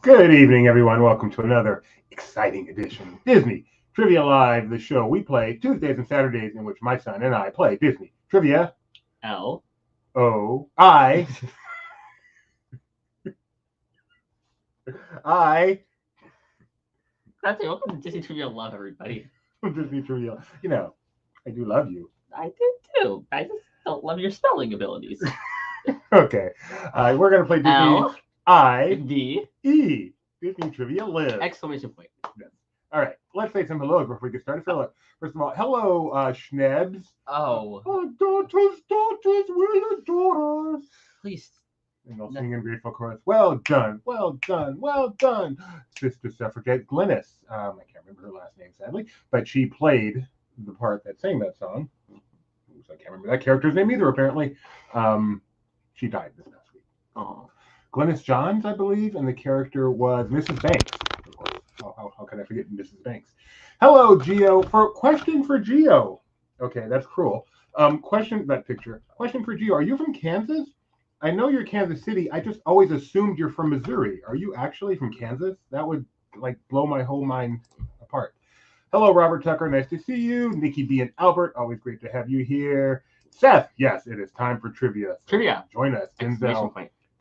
Good evening, everyone. Welcome to another exciting edition of Disney Trivia Live, the show we play Tuesdays and Saturdays, in which my son and I play Disney Trivia. L-O-I. Welcome to Disney Trivia Love, everybody. Disney Trivia. You know, I do love you. I do too. I just don't love your spelling abilities. Okay. We're going to play Disney I-V-E. Disney Trivia Live. Exclamation point. Yes. All right. Let's say some hellos before we get started. First of all, hello, Schnebs. Oh. Daughters, we're your daughters. Please. And they'll sing in grateful chorus. Well done, well done, well done. Sister Suffragette Glynis. I can't remember her last name, sadly, but she played the part that sang that song. I can't remember that character's name either, apparently. She died this past week. Oh. Glynis Johns, I believe, and the character was Mrs. Banks. Of course. How can I forget Mrs. Banks? Hello, Geo. Question for Geo. Okay, that's cruel. Question for Geo. Are you from Kansas? I know you're Kansas City. I just always assumed you're from Missouri. Are you actually from Kansas? That would blow my whole mind apart. Hello, Robert Tucker. Nice to see you. Nikki B and Albert. Always great to have you here. Seth. Yes, it is time for trivia. So trivia. Join us.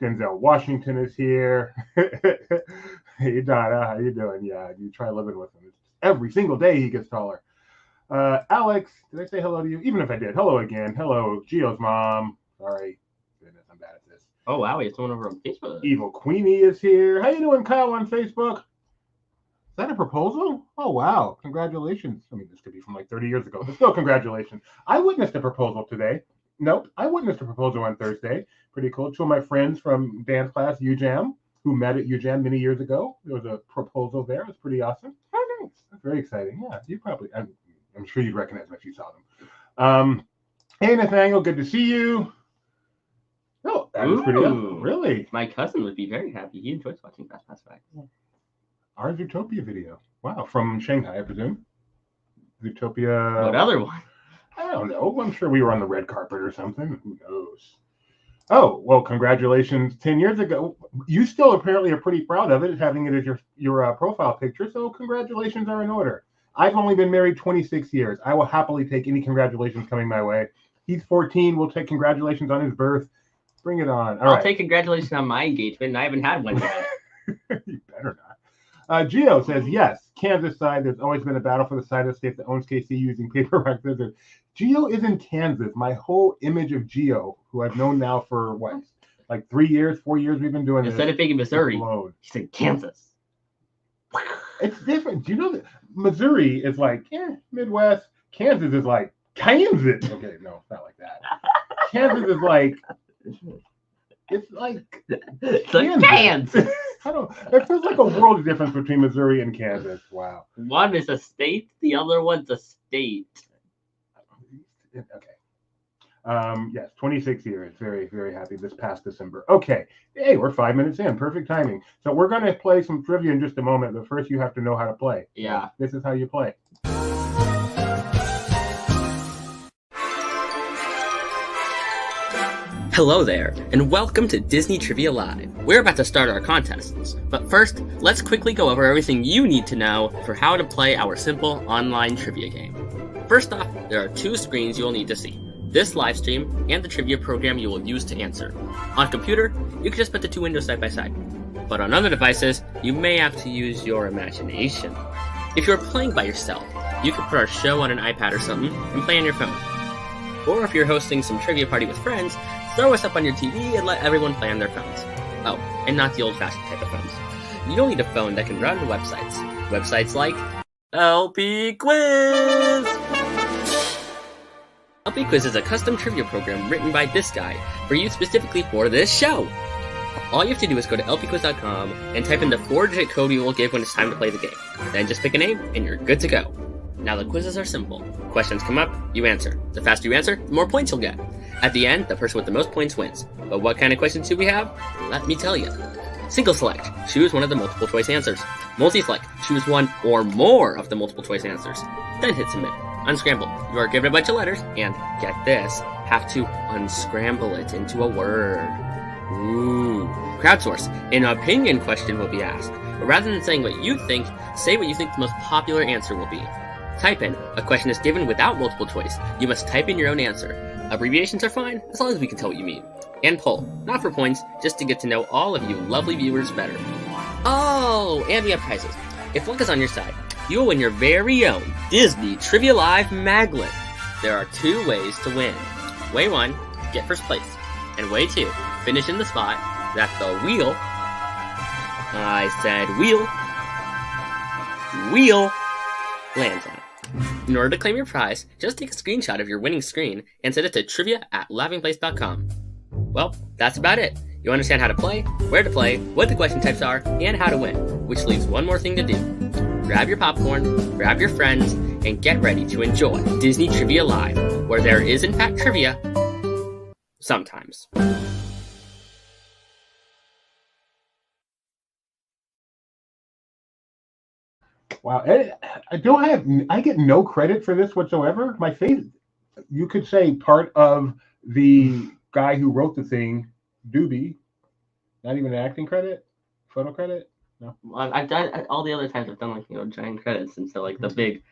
Denzel Washington is here. Hey, Donna. How you doing? Yeah, you try living with him. Every single day he gets taller. Alex. Did I say hello to you? Even if I did. Hello again. Hello, Gio's mom. Sorry. Goodness, I'm bad at this. Oh, wow. We have someone over on Facebook. Evil Queenie is here. How you doing, Kyle, on Facebook? Is that a proposal? Oh, wow. Congratulations. I mean, this could be from 30 years ago, but still congratulations. I witnessed a proposal today. Nope. I witnessed a proposal on Thursday. Pretty cool. Two of my friends from dance class, UJAM, who met at UJAM many years ago. There was a proposal there. It was pretty awesome. Oh, nice. That's very exciting. Yeah, you probably, I'm sure you'd recognize them if you saw them. Hey, Nathaniel, good to see you. Oh, that was pretty awesome. Really? My cousin would be very happy. He enjoys watching Fast Pass Facts. Our Zootopia video. Wow, from Shanghai, I presume. Zootopia. What other one? I don't know. I'm sure we were on the red carpet or something. Who knows? Oh, well, congratulations. 10 years ago. You still apparently are pretty proud of it, having it as your profile picture. So congratulations are in order. I've only been married 26 years. I will happily take any congratulations coming my way. He's 14. We'll take congratulations on his birth. Bring it on. I'll take congratulations on my engagement, and I haven't had one yet. You better not. Gio says, yes, Kansas side. There's always been a battle for the side of the state that owns KC using paper, rock, scissors. Gio is in Kansas. My whole image of Gio, who I've known now for, 3 years, 4 years we've been doing this. Instead of being in Missouri, he's in Kansas. It's different. Do you know that Missouri is Midwest? Kansas is like Kansas. Okay, no, it's not like that. Kansas is like... It's like Kansas. It feels like a world of difference between Missouri and Kansas. Wow. One is a state, the other one's a state. Okay. Yes, 26 years. Very, very happy this past December. Okay. Hey, we're 5 minutes in. Perfect timing. So we're going to play some trivia in just a moment, but first you have to know how to play. Yeah. So this is how you play. Hello there, and welcome to Disney Trivia Live. We're about to start our contests, but first, let's quickly go over everything you need to know for how to play our simple online trivia game. First off, there are 2 screens you will need to see. This live stream and the trivia program you will use to answer. On a computer, you can just put the 2 windows side by side. But on other devices, you may have to use your imagination. If you're playing by yourself, you can put our show on an iPad or something and play on your phone. Or if you're hosting some trivia party with friends, throw us up on your TV and let everyone play on their phones. Oh, and not the old-fashioned type of phones. You'll need a phone that can run websites. Websites like LP Quiz! LP Quiz is a custom trivia program written by this guy for you specifically for this show. All you have to do is go to lpquiz.com and type in the 4-digit code you will give when it's time to play the game. Then just pick a name and you're good to go. Now the quizzes are simple. Questions come up, you answer. The faster you answer, the more points you'll get. At the end, the person with the most points wins. But what kind of questions do we have? Let me tell you. Single select, choose one of the multiple choice answers. Multi-select, choose one or more of the multiple choice answers. Then hit submit. Unscramble, you are given a bunch of letters, and, get this, have to unscramble it into a word. Ooh. Crowdsource. An opinion question will be asked. But rather than saying what you think, say what you think the most popular answer will be. Type in. A question is given without multiple choice. You must type in your own answer. Abbreviations are fine, as long as we can tell what you mean. And poll. Not for points, just to get to know all of you lovely viewers better. Oh, and we have prizes. If luck is on your side, you will win your very own Disney Trivia Live Maglet. There are 2 ways to win. Way 1, get first place. And way 2, finish in the spot that the wheel, I said wheel, lands on. In order to claim your prize, just take a screenshot of your winning screen and send it to trivia@laughingplace.com. Well, that's about it. You understand how to play, where to play, what the question types are, and how to win, which leaves one more thing to do. Grab your popcorn, grab your friends, and get ready to enjoy Disney Trivia Live, where there is in fact trivia, sometimes. Wow, I get no credit for this whatsoever. My face, you could say part of the guy who wrote the thing, Doobie, not even an acting credit, photo credit. No, I've done all the other times. I've done giant credits, and so the big.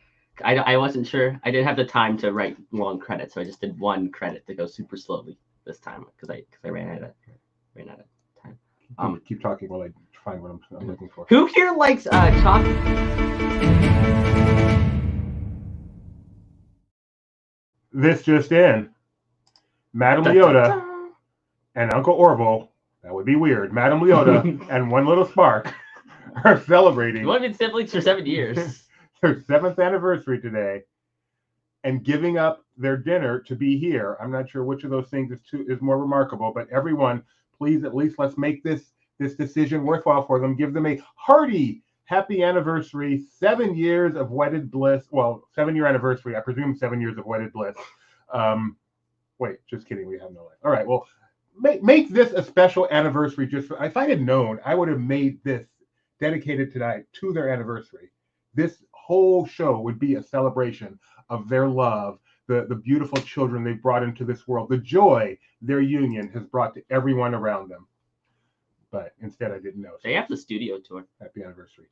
I wasn't sure. I didn't have the time to write long credits, so I just did 1 credit to go super slowly this time because I ran out of time. Keep talking while I find what I'm looking for. Who here likes chocolate? This just in. Madame Leota and Uncle Orville, that would be weird. Madame Leota and One Little Spark are celebrating. You want to be siblings for 7 years. Their 7th anniversary today, and giving up their dinner to be here. I'm not sure which of those things is more remarkable, but everyone, please, at least let's make this decision worthwhile for them. Give them a hearty happy anniversary, 7 years of wedded bliss. Well, 7-year anniversary. I presume 7 years of wedded bliss. Wait, just kidding. We have no life. All right. Well, make this a special anniversary. If I had known, I would have made this dedicated tonight to their anniversary. This whole show would be a celebration of their love, the beautiful children they've brought into this world, the joy their union has brought to everyone around them. But instead, I didn't know. So they have the studio tour. Happy anniversary.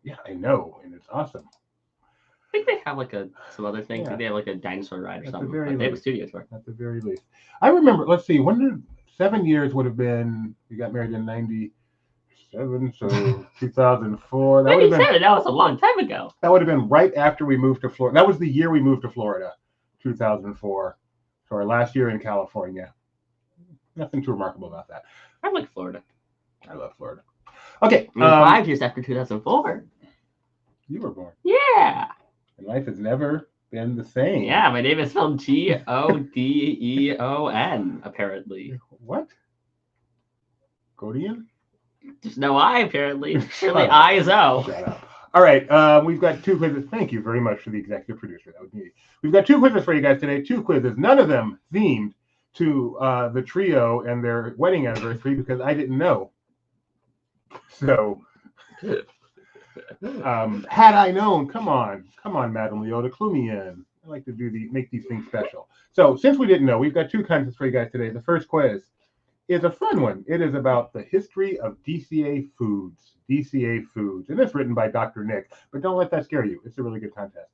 Yeah, I know, and it's awesome. I think they have some other thing. Yeah. They have a dinosaur ride or something. They have a studio tour. At the very least. I remember, let's see, 7 years would have been, we got married in 97, so 2004. 97, that was a long time ago. That would have been right after we moved to Florida. That was the year we moved to Florida, 2004. So our last year in California. Nothing too remarkable about that. I like Florida. I love Florida. Okay. 5 years after 2004. You were born. Yeah. And life has never been the same. Yeah, my name is spelled Godeon, apparently. What? Godeon? There's no I, apparently. Surely I is O. Shut up. All right, we've got 2 quizzes. Thank you very much to the executive producer. That was me. We've got 2 quizzes for you guys today. 2 quizzes, none of them themed to the trio and their wedding anniversary because I didn't know. So, had I known, come on, Madame Leota, clue me in. I like to make these things special. So, since we didn't know, we've got 2 quizzes for you guys today. The first quiz is a fun one. It is about the history of DCA foods. And it's written by Dr. Nick. But don't let that scare you. It's a really good contest.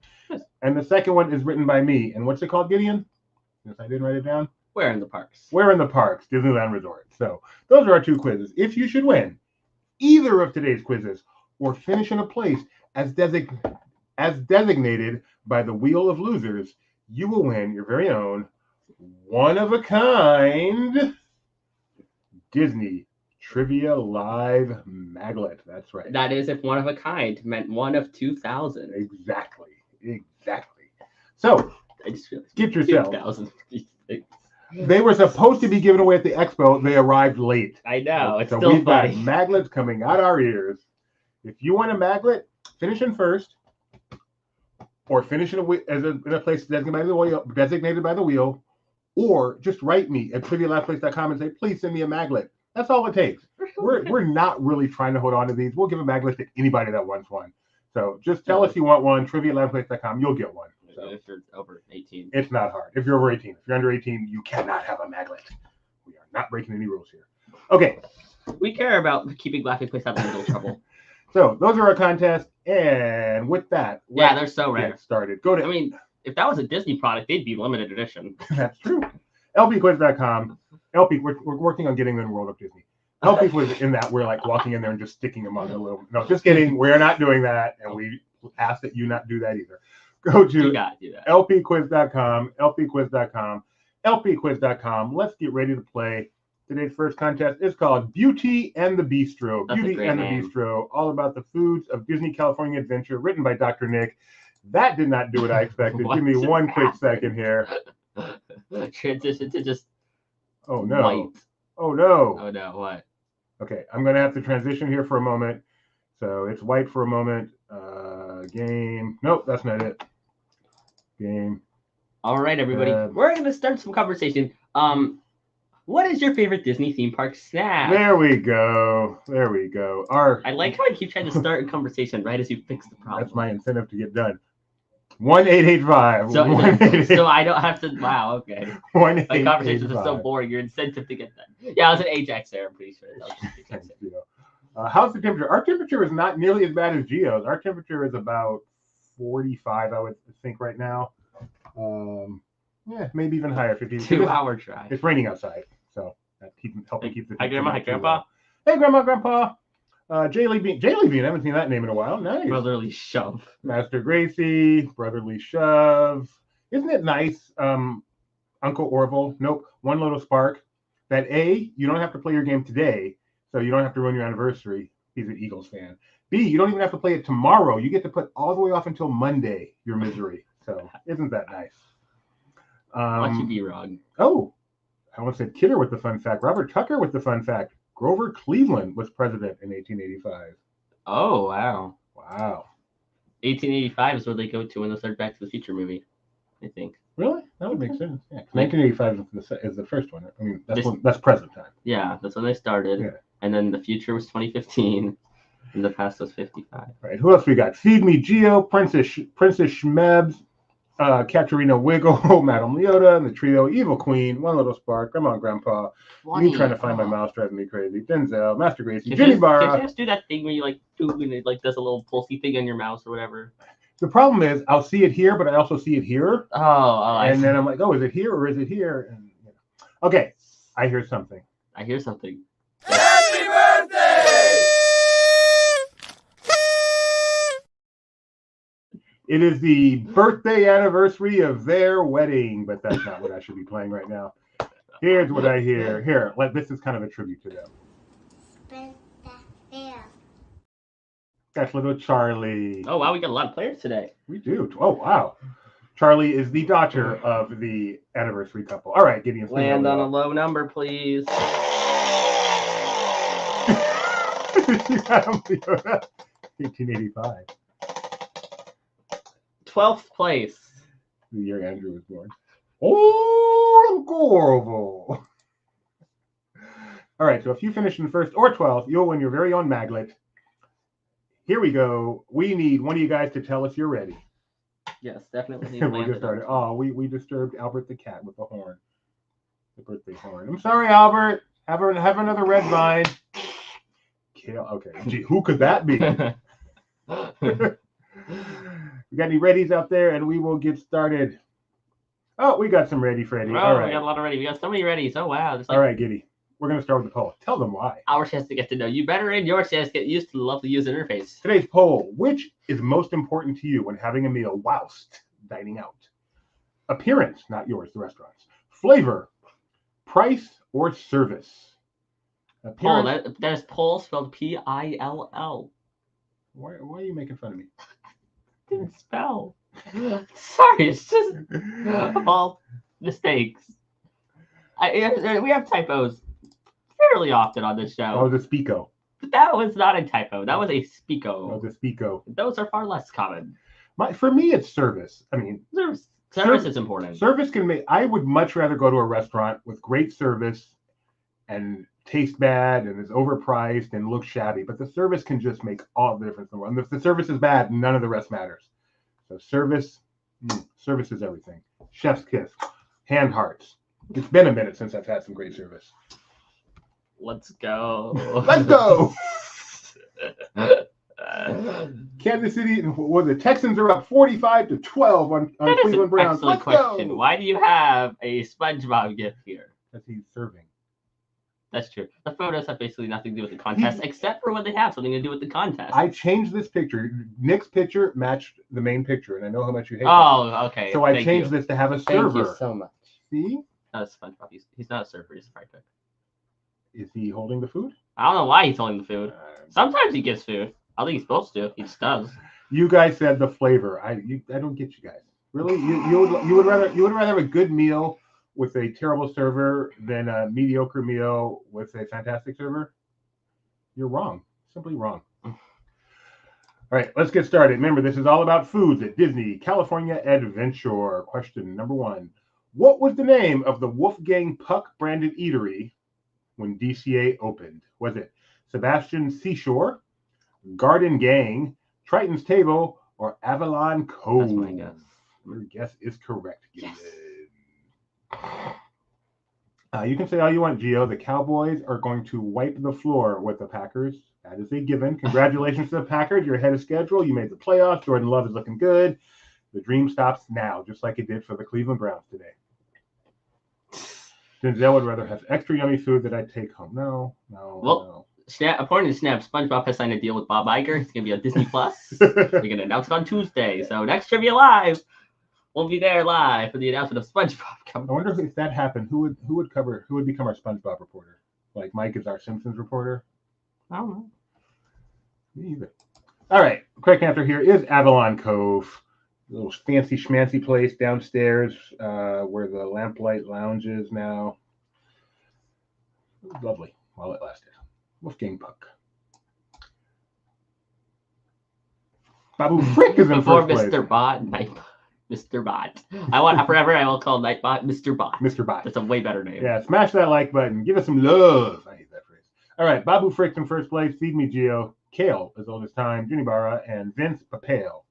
And the second one is written by me. And what's it called, Gideon? Yes, I didn't write it down. Where in the Parks? Where in the Parks, Disneyland Resort. So those are our 2 quizzes. If you should win either of today's quizzes or finish in a place as designated by the Wheel of Losers, you will win your very own one-of-a-kind Disney Trivia Live Maglet. That's right. That is if one of a kind meant one of 2,000. Exactly. So, I just realized get yourself. 2,000. They were supposed to be given away at the expo. They arrived late. I know. It's so still we've funny. got maglets coming out our ears. If you want a maglet, finish in first, or finish in a place designated by the wheel, or just write me at trivialaughplace.com and say, please send me a maglet. That's all it takes. We're not really trying to hold on to these. We'll give a maglet to anybody that wants one. So just tell us you want one, trivialaughplace.com. You'll get one. So if you're over 18. It's not hard. If you're over 18. If you're under 18, you cannot have a maglet. We are not breaking any rules here. Okay. We care about keeping Laughing Place out of little trouble. So those are our contests, and with that, yeah, they're so rare. Get started. Go to. I mean, if that was a Disney product, they'd be limited edition. That's true. LPquiz.com. LP, we're working on getting them in World of Disney. LP was in that. We're like walking in there and just sticking them on the little. No, just kidding. We're not doing that, and we ask that you not do that either. Go to you gotta do that. LPquiz.com. LPquiz.com. LPquiz.com. Let's get ready to play. Today's first contest is called Beauty and the Bistro. That's Beauty and name. the Bistro, all about the foods of Disney California Adventure, written by Dr. Nick. That did not do what I expected. Give me one quick second here. Transition to just oh no. White. Oh no. Oh no, what? Okay, I'm going to have to transition here for a moment. So it's white for a moment. Game. Nope, that's not it. Game. All right, everybody. We're going to start some conversation. What is your favorite Disney theme park snack? There we go. There we go. I like how I keep trying to start a conversation right as you fix the problem. That's my incentive to get done. 1-885. So I don't have to. Wow. Okay. 1-885. My conversations are so boring. Your incentive to get done. Yeah, I was at Ajax there. I'm pretty sure. How's the temperature? Our temperature is not nearly as bad as Geo's. Our temperature is about 45, I would think, right now. Yeah, maybe even higher. 50. 2-hour drive. It's raining outside, so that helping keep the. Hi, Grandma. Hi, Grandpa. Hey, Grandma, Grandpa. Jelly Bean. Jelly Bean. I haven't seen that name in a while. Nice. Brotherly shove. Master Gracie. Brotherly shove. Isn't it nice? Uncle Orville. Nope. One little spark. That A, you don't have to play your game today, so you don't have to ruin your anniversary. He's an Eagles fan. B, you don't even have to play it tomorrow. You get to put all the way off until Monday your misery. So isn't that nice? Watch you be wrong. Oh, I almost said Kidder with the fun fact. Robert Tucker with the fun fact. Grover Cleveland was president in 1885. Oh, wow. Wow. 1885 is where they go to when they start Back to the Future movie, I think. Really? That would make sense. Yeah, 1985 is the first one. I mean, that's present time. Yeah, that's when they started. Yeah. And then the future was 2015, and the past was 55. Right. Who else we got? Feed Me Geo, Princess Schmebs, Katerina Wiggle, Madame Leota, and the trio, Evil Queen, One Little Spark, Come On Grandpa, You Trying to Find My Mouse Driving Me Crazy, Denzel, Master Gracie, Jimmy Barra. Can you just do that thing where you like do and it like does a little pulsey thing on your mouse or whatever? The problem is I'll see it here, but I also see it here. And then I'm like, oh, is it here or is it here? And okay, I hear something. Happy birthday! It is the birthday anniversary of their wedding, but that's not what I should be playing right now. Here's what I hear. Here, this is kind of a tribute to them. That's little Charlie. Oh, wow, we got a lot of players today. We do. Oh, wow. Charlie is the daughter of the anniversary couple. All right, Gideon. Land on a low number, please. 1885. 12th place. The year Andrew was born. Oh, Gorval. All right, so if you finish in first or 12th, you'll win your very own maglet. Here we go. We need one of you guys to tell us you're ready. Yes, definitely. We'll get started. Oh, we disturbed Albert the cat with the horn. The birthday horn. I'm sorry, Albert. Have another red vine. Okay. Gee, who could that be? We got any readies out there, and we will get started. Oh, we got some ready, Freddy. Oh, all right. We got a lot of ready. We got so many readies. Oh, wow. All right, Giddy. We're going to start with the poll. Tell them why. Our chance to get to know you better and your chance to get used to the lovely user interface. Today's poll. Which is most important to you when having a meal whilst dining out? Appearance, not yours, the restaurant's. Flavor, price, or service? Poll. That is poll spelled P-I-L-L. Why are you making fun of me? Didn't spell. Sorry, it's just all mistakes. We have typos fairly often on this show. Oh, the Speako. But that was not a typo. That was a Speako. Oh, the Speako. Those are far less common. For me, it's service. I mean, service is important. Service can make. I would much rather go to a restaurant with great service and taste bad and is overpriced and looks shabby. But the service can just make all the difference in the world. And if the service is bad, none of the rest matters. So service is everything. Chef's kiss, hand hearts. It's been a minute since I've had some great service. Let's go. Let's go. Kansas City, the Texans are up 45-12 on Cleveland Browns. Excellent question. Why do you have a SpongeBob gift here? Because he's serving. That's true. The photos have basically nothing to do with the contest, except for when they have something to do with the contest. I changed this picture. Nick's picture matched the main picture, and I know how much you hate that. Okay. So I changed this to have a server. Thank you so much. See? That's SpongeBob. He's not a server. He's a fry cook. Is he holding the food? I don't know why he's holding the food. Sometimes he gives food. I think he's supposed to. He just does. You guys said the flavor. I don't get you guys. Really? You would rather have a good meal with a terrible server than a mediocre meal with a fantastic server? You're wrong. Simply wrong. All right, let's get started. Remember, this is all about foods at Disney California Adventure. Question number 1. What was the name of the Wolfgang Puck branded eatery when DCA opened? Was it Sebastian's Seashore, Garden Gang, Triton's Table, or Avalon Cove? That's my guess. Your guess is correct. Yes. You can say all you want, Gio. The Cowboys are going to wipe the floor with the Packers. That is a given. Congratulations to the Packers. You're ahead of schedule. You made the playoffs. Jordan Love is looking good. The dream stops now, just like it did for the Cleveland Browns today. Denzel would rather have extra yummy food that I'd take home. No. According to Snap, SpongeBob has signed a deal with Bob Iger. It's going to be on Disney Plus. They're going to announce it on Tuesday. So next Trivia Live, we'll be there live for the announcement of SpongeBob coming. I wonder if that happened, who would become our SpongeBob reporter? Like Mike is our Simpsons reporter? I don't know. Me either. All right. Correct answer here is Avalon Cove. A little fancy schmancy place downstairs where the Lamplight Lounge is now. It was lovely while it lasted. Wolfgang Puck. Babu Frick is in Before first place. Mr. Bot, Nightbot. Mr. Bot. I will call Nightbot Mr. Bot. Mr. Bot. That's a way better name. Yeah, smash that like button. Give us some love. I hate that phrase. All right, Babu Frick's in first place. Feed Me Geo. Kale is oldest time. Junibara and Vince Papale.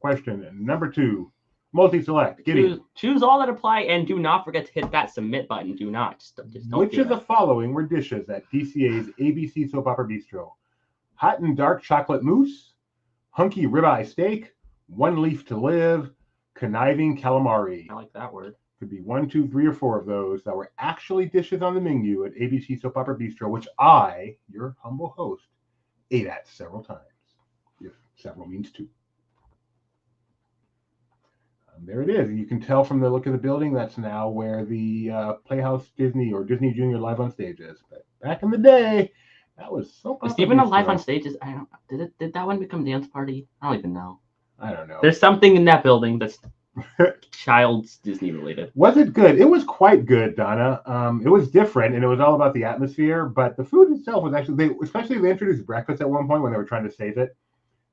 Question number 2. Multi-select. Choose all that apply and do not forget to hit that submit button. Do not. Just don't. Which of the following were dishes at DCA's ABC Soap Opera Bistro? Hot and dark chocolate mousse, hunky ribeye steak, one leaf to live, conniving calamari. I like that word. Could be 1, 2, 3, or 4 of those that were actually dishes on the menu at ABC Soap Opera Bistro, which I, your humble host, ate at several times. If several means 2. There it is. You can tell from the look of the building that's now where the Playhouse Disney or Disney Junior Live on Stage is. But back in the day, that was so. Was even a Live on Stage? I don't. Did that one become Dance Party? I don't even know. I don't know. There's something in that building that's child's Disney related. Was it good? It was quite good, Donna. It was different, and it was all about the atmosphere. But the food itself was actually, especially they introduced breakfast at one point when they were trying to save it,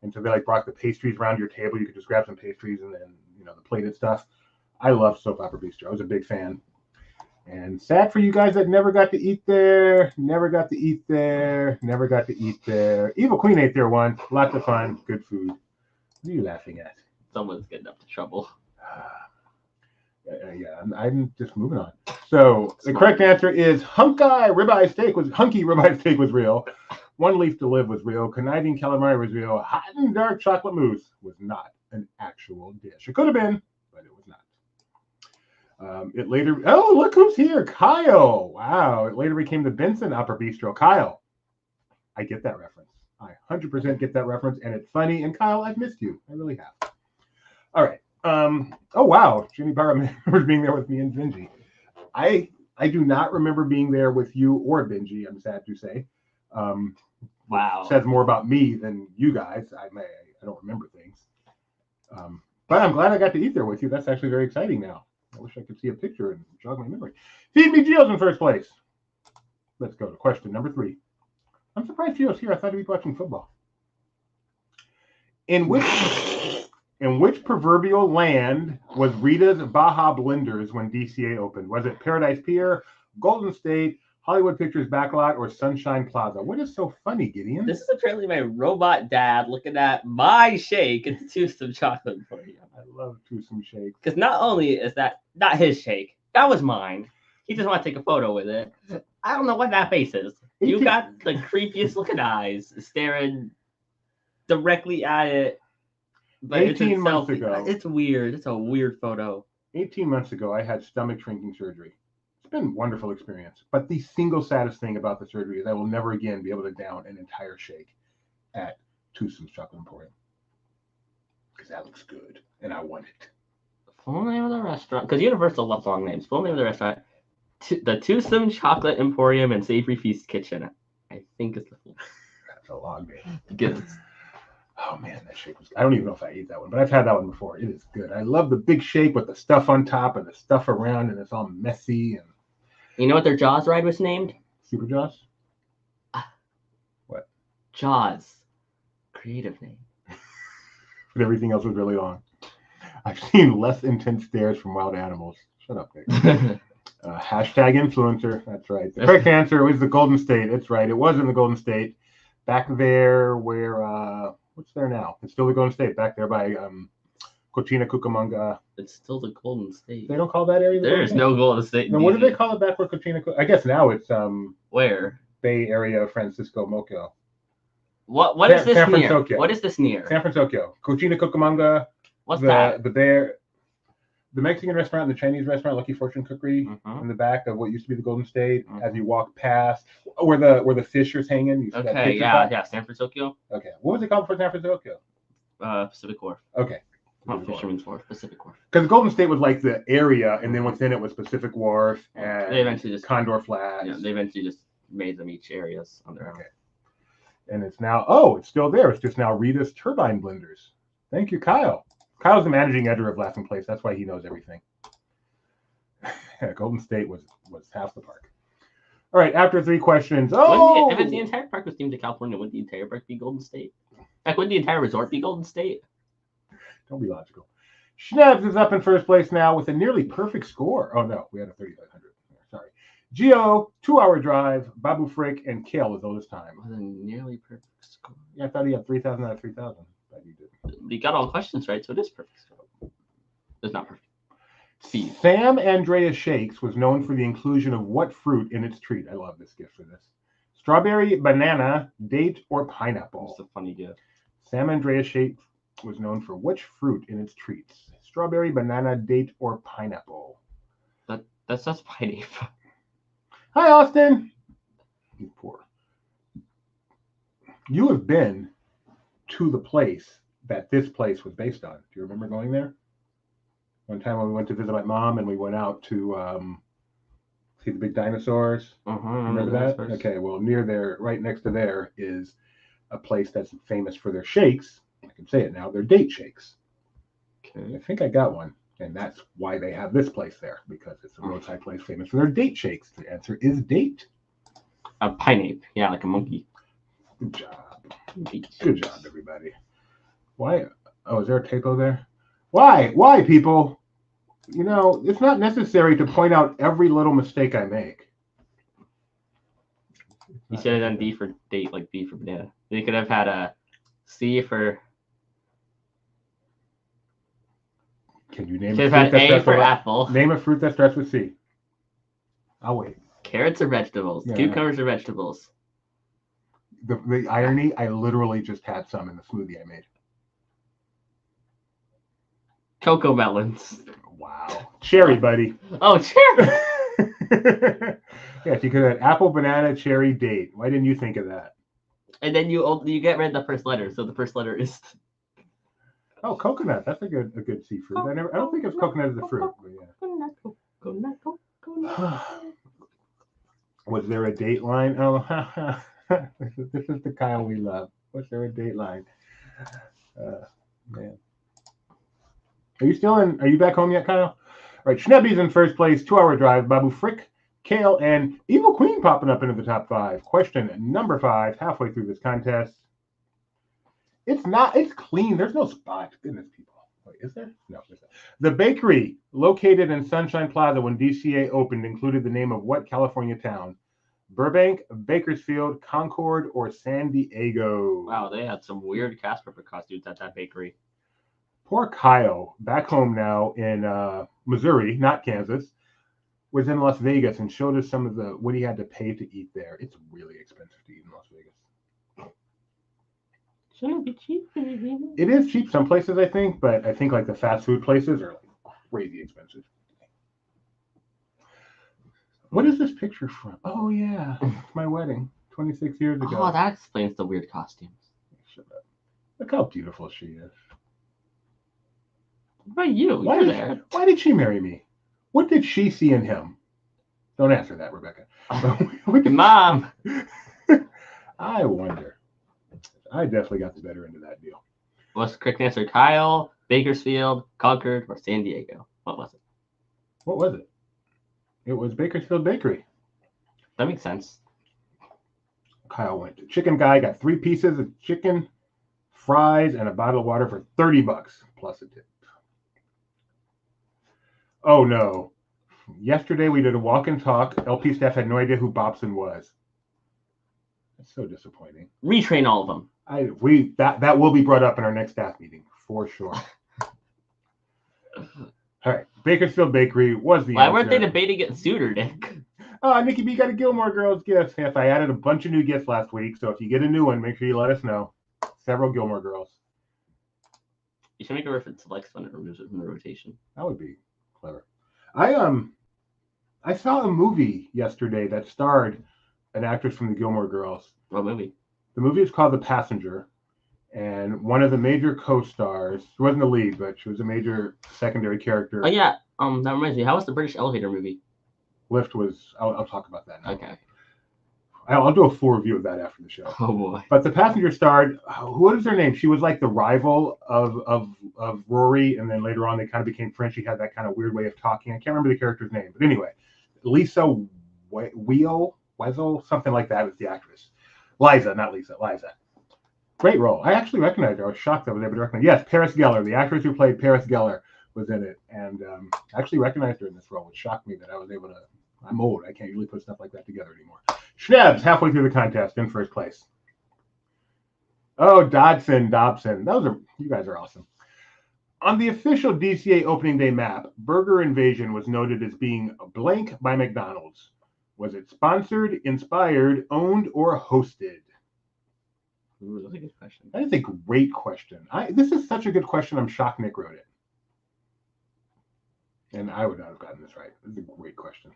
and so they brought the pastries around your table. You could just grab some pastries and then the plated stuff. I love Soap Opera Bistro. I was a big fan. And sad for you guys that never got to eat there. Evil Queen ate there once. Lots of fun. Good food. What are you laughing at? Someone's getting up to trouble. I'm just moving on. So the correct answer is hunky ribeye steak was real. One leaf to live was real. Conniving calamari was real. Hot and dark chocolate mousse was not an actual dish. It could have been, but it was not. It later, look who's here, Kyle. Wow, it later became the Benson Opera Bistro. Kyle, I get that reference. I 100% get that reference, and it's funny. And Kyle, I've missed you. I really have. All right. Oh wow, Jimmy Barra remembers being there with me and Benji. I do not remember being there with you or Benji. I'm sad to say. Wow, says more about me than you guys. I don't remember things. But I'm glad I got to eat there with you. That's actually very exciting now. I wish I could see a picture and jog my memory. Feed Me Gio's in first place. Let's go to question number 3. I'm surprised Gio's here. I thought he'd be watching football. In which proverbial land was Rita's Baja Blenders when DCA opened? Was it Paradise Pier, Golden State, Hollywood Pictures Backlot, or Sunshine Plaza? What is so funny, Gideon? This is apparently my robot dad looking at my shake and some chocolate for you. I love some shakes. Because not only is that not his shake, that was mine. He just want to take a photo with it. I don't know what that face is. You 18 got the creepiest looking eyes staring directly at it. But 18 months ago. It's weird. It's a weird photo. 18 months ago, I had stomach shrinking surgery. It's been a wonderful experience. But the single saddest thing about the surgery is I will never again be able to down an entire shake at Twosome's Chocolate Emporium. Because that looks good, and I want it. Full name of the restaurant, because Universal loves long names. Full name of the restaurant, the Twosome Chocolate Emporium and Savory Feast Kitchen. I think it's the full. That's a long name. Good. Oh man, that shake was. I don't even know if I ate that one, but I've had that one before. It is good. I love the big shake with the stuff on top and the stuff around, and it's all messy. And you know what their Jaws ride was named? Super Jaws. What? Jaws. Creative name. But everything else was really long. I've seen less intense stares from wild animals. Shut up, Nick. Hashtag influencer. That's right. The correct answer was the Golden State. It's right. It was in the Golden State. Back there where, what's there now? It's still the Golden State. Back there by Cochina Cucamonga. It's still the Golden State. They don't call that area the There's Golden no Golden State. No, what do they call it back where Cochina I guess now it's where? Bay Area, Francisco, Moco. What is this San near? Francisco. What is this near? San Francisco. Cochina Cucamonga. What's that? The Mexican restaurant and the Chinese restaurant, Lucky Fortune Cookery, in the back of what used to be the Golden State. As you walk past, where the Fisher's hanging. You see that Okay, yeah, San Francisco. Okay, what was it called for San Francisco? Pacific Wharf. Okay. Not Fisherman's Wharf, Pacific Wharf. Because Golden State was like the area, and then within it was Pacific Wharf and they eventually just Condor Flats. Yeah, they eventually just made them each areas on their own. Okay. And it's now, it's still there. It's just now Rita's Turbine Blenders. Thank you, Kyle. Kyle's the managing editor of Laughing Place. That's why he knows everything. Yeah, Golden State was half the park. All right, after 3 questions. If the entire park was themed to California, wouldn't the entire park be Golden State? Like, wouldn't the entire resort be Golden State? Don't be logical. Schnebs is up in first place now with a nearly perfect score. Oh, no, we had a 3,500. Sorry. Gio, 2-hour drive. Babu Frick and Kale was oldest time. With a nearly perfect score. Yeah, I thought he had 3,000 out of 3,000. But you did. You got all the questions right, so it is perfect. It's not perfect. Feed. Sam Andreas Shakes was known for the inclusion of what fruit in its treat? I love this gift for this. Strawberry, banana, date, or pineapple? That's a funny gift. Sam Andreas Shakes was known for which fruit in its treats? Strawberry, banana, date, or pineapple? That's pineapple. Hi, Austin. He's poor. You have been to the place that this place was based on. Do you remember going there? One time when we went to visit my mom and we went out to see the big dinosaurs. Remember that? Okay, well, near there, right next to there, is a place that's famous for their shakes. I can say it now. They're date shakes. Okay. I think I got one. And that's why they have this place there, because it's a roadside place famous for their date shakes. The answer is date. A pineapple. Yeah, like a monkey. Good job. Good job, everybody. Why? Oh, is there a typo there? Why, people? You know, it's not necessary to point out every little mistake I make. You should have done D for date, like B for banana. They could have had a C for. Can you name? Should have had A for apple. Name a fruit that starts with C. I'll wait. Carrots are vegetables. Yeah. Cucumbers are vegetables. The irony, I literally just had some in the smoothie I made. Cocoa melons. Wow. Cherry, buddy. Oh, cherry. Yes, you could have apple, banana, cherry, date. Why didn't you think of that? And then you get rid of the first letter, so the first letter is. Oh, coconut. That's a good seafood. I don't think it's coconut as a fruit. But yeah. Was there a date line? Oh, this is the Kyle we love. Was there a date line? Man. Are you back home yet, Kyle? All right, Schnebby's in first place, 2-hour drive. Babu Frick, Kale, and Evil Queen popping up into the top 5. Question number 5, halfway through this contest. It's clean. There's no spot. Goodness, people. Wait, is there? No, there's not. The bakery located in Sunshine Plaza when DCA opened included the name of what California town? Burbank, Bakersfield, Concord, or San Diego? Wow, they had some weird cast member costumes at that bakery. Poor Kyle, back home now in Missouri, not Kansas. was in Las Vegas and showed us some of what he had to pay to eat there. It's really expensive to eat in Las Vegas. Shouldn't be cheap, baby. It is cheap some places, I think, but I think like the fast food places are like crazy expensive. What is this picture from? Oh yeah, it's my wedding 26 years ago. Oh, that explains the weird costumes. Shut up. Look how beautiful she is. What about you? Why did she marry me? What did she see in him? Don't answer that, Rebecca. Mom. I wonder. I definitely got the better end of that deal. What's the correct answer? Kyle, Bakersfield, Concord, or San Diego? What was it? What was it? It was Bakersfield Bakery. That makes sense. Kyle went to Chicken Guy, got 3 pieces of chicken, fries, and a bottle of water for $30 plus a tip. Oh no. Yesterday we did a walk and talk. LP staff had no idea who Bobson was. That's so disappointing. Retrain all of them. That will be brought up in our next staff meeting for sure. All right, Bakersfield Bakery was the Why answer. weren't they debating it sooner, Nick? Oh, Nikki B got a Gilmore Girls gift. Yes, I added a bunch of new gifts last week, so if you get a new one, make sure you let us know. Several Gilmore Girls. You should make a reference to Lex when it removes it from the rotation. That would be clever. I saw a movie yesterday that starred an actress from the Gilmore Girls. What movie? The movie is called The Passenger, and one of the major co-stars, she wasn't the lead, but she was a major secondary character. Oh yeah, that reminds me. How was the British Elevator movie? Lift was. I'll talk about that now. Okay. I'll do a full review of that after the show. Oh boy. But The Passenger starred. What is her name? She was like the rival of Rory, and then later on they kind of became friends. She had that kind of weird way of talking. I can't remember the character's name, but anyway, Lisa Wessel, something like that, was the actress. Liza, not Lisa. Liza. Great role. I actually recognized her. I was shocked I was able to recognize. Yes, Paris Geller, the actress who played Paris Geller, was in it, and I actually recognized her in this role, which shocked me that I was able to. I'm old. I can't usually put stuff like that together anymore. Schnebs, halfway through the contest, in first place. Oh, Dobson. You guys are awesome. On the official DCA opening day map, Burger Invasion was noted as being blank by McDonald's. Was it sponsored, inspired, owned, or hosted? Ooh, that's a good question. That is a great question. This is such a good question. I'm shocked Nick wrote it. And I would not have gotten this right. This is a great question.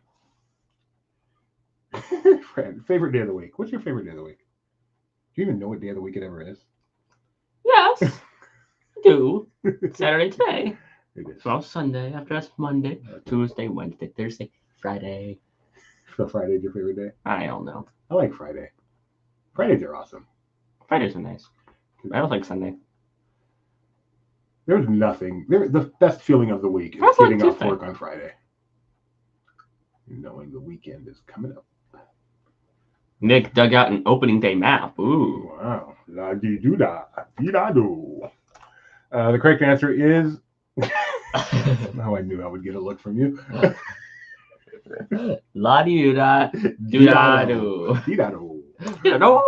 Fred, favorite day of the week. What's your favorite day of the week? Do you even know what day of the week it ever is? Yes. I do. Saturday today. It is. Well, Sunday. After that's Monday, Tuesday, Wednesday, Thursday, Friday. So Friday's your favorite day? I don't know. I like Friday. Fridays are awesome. Fridays are nice. I don't like Sunday. There's nothing. The best feeling of the week is That's like getting off Tuesday. work on Friday. Knowing the weekend is coming up. Nick dug out an opening day map. Ooh. Wow. La-dee-doo-da. The correct answer is... Oh, I knew I would get a look from you. La-dee-doo-da. Do-da-do. Dee-da-do. Do-da-do.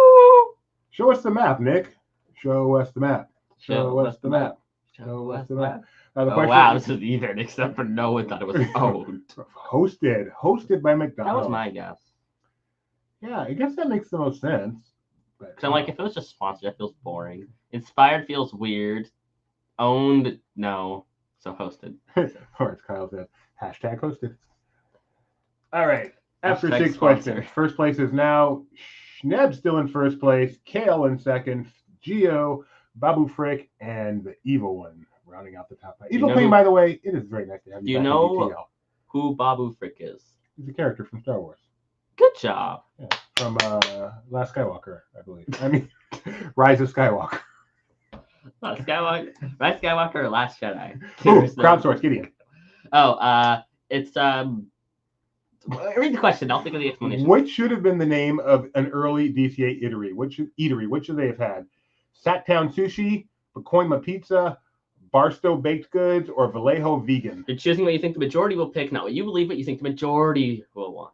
Show us the map, Nick. Show us the map. Show us the map. Show us the map. Oh, question wow, is- this is even, except for no one thought it was owned. Hosted by McDonald's. That was my guess. Yeah, I guess that makes the most sense. But, Because I'm like, if it was just sponsored, that feels boring. Inspired feels weird. Owned, no. So hosted. or as Kyle said, hashtag hosted. All right. After Hashtag 6 sponsor. questions, first place is now Schneb still in first place, Kale in second, Geo, Babu Frick, and the evil one rounding out the top 5. Evil know Queen, who- by the way, it is very nice to have you Do you back know- in DTL. Who Babu Frick is? He's a character from Star Wars. Good job. Yeah, from Last Skywalker, I believe. I mean, Rise of Skywalker. Skywalker, Rise Skywalker or Last Jedi? Ooh, There's no- crowdsource, Gideon. Oh, it's read the question. I'll think of the explanation. What should have been the name of an early DCA eatery? Which should they have had? Sattown Sushi, Pacoima Pizza, Barstow Baked Goods, or Vallejo Vegan? You're choosing what you think the majority will pick, not what you believe, what you think the majority will want.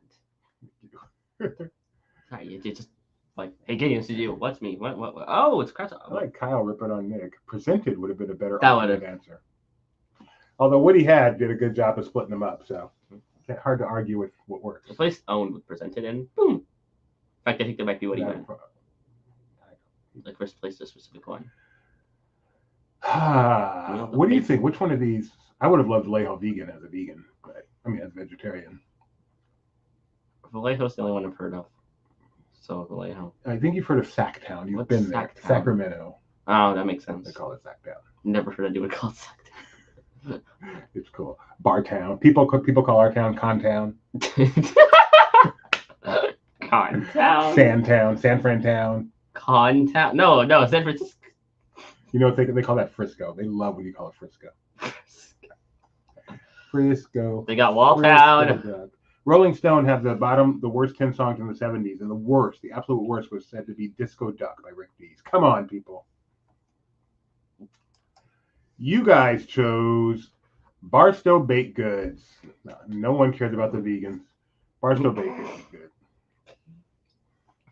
Sorry, you just like, hey, Gideon, this is you. What's me? What? Oh, it's Crowdsource. I like Kyle ripping on Nick. Presented would have been a better That alternate answer. Although what he had did a good job of splitting them up. So It's hard to argue with what works. The place owned was presented, and boom. In fact, I think that might be what he meant. Like first place a specific one. What do you think? Which one of these? I would have loved Vallejo vegan as a vegan, but I mean as a vegetarian. Vallejo's the only one I've heard of. So Vallejo. I think you've heard of Sacktown. You've been there. Sacktown? Sacramento. Oh, that makes sense. They call it Sacktown. Never heard anyone call it Sacktown. It's cool. Bartown. People call our town Contown. Contown. Sandtown. San Fran Town. Contown. No, San Francisco. You know what they call that? Frisco. They love when you call it Frisco. Frisco. They got Walltown. Rolling Stone had the worst 10 songs in the 70s, and the absolute worst was said to be Disco Duck by Rick Dees. Come on, people. You guys chose Barstow Baked Goods. No one cares about the vegans. Barstow Baked Goods is good.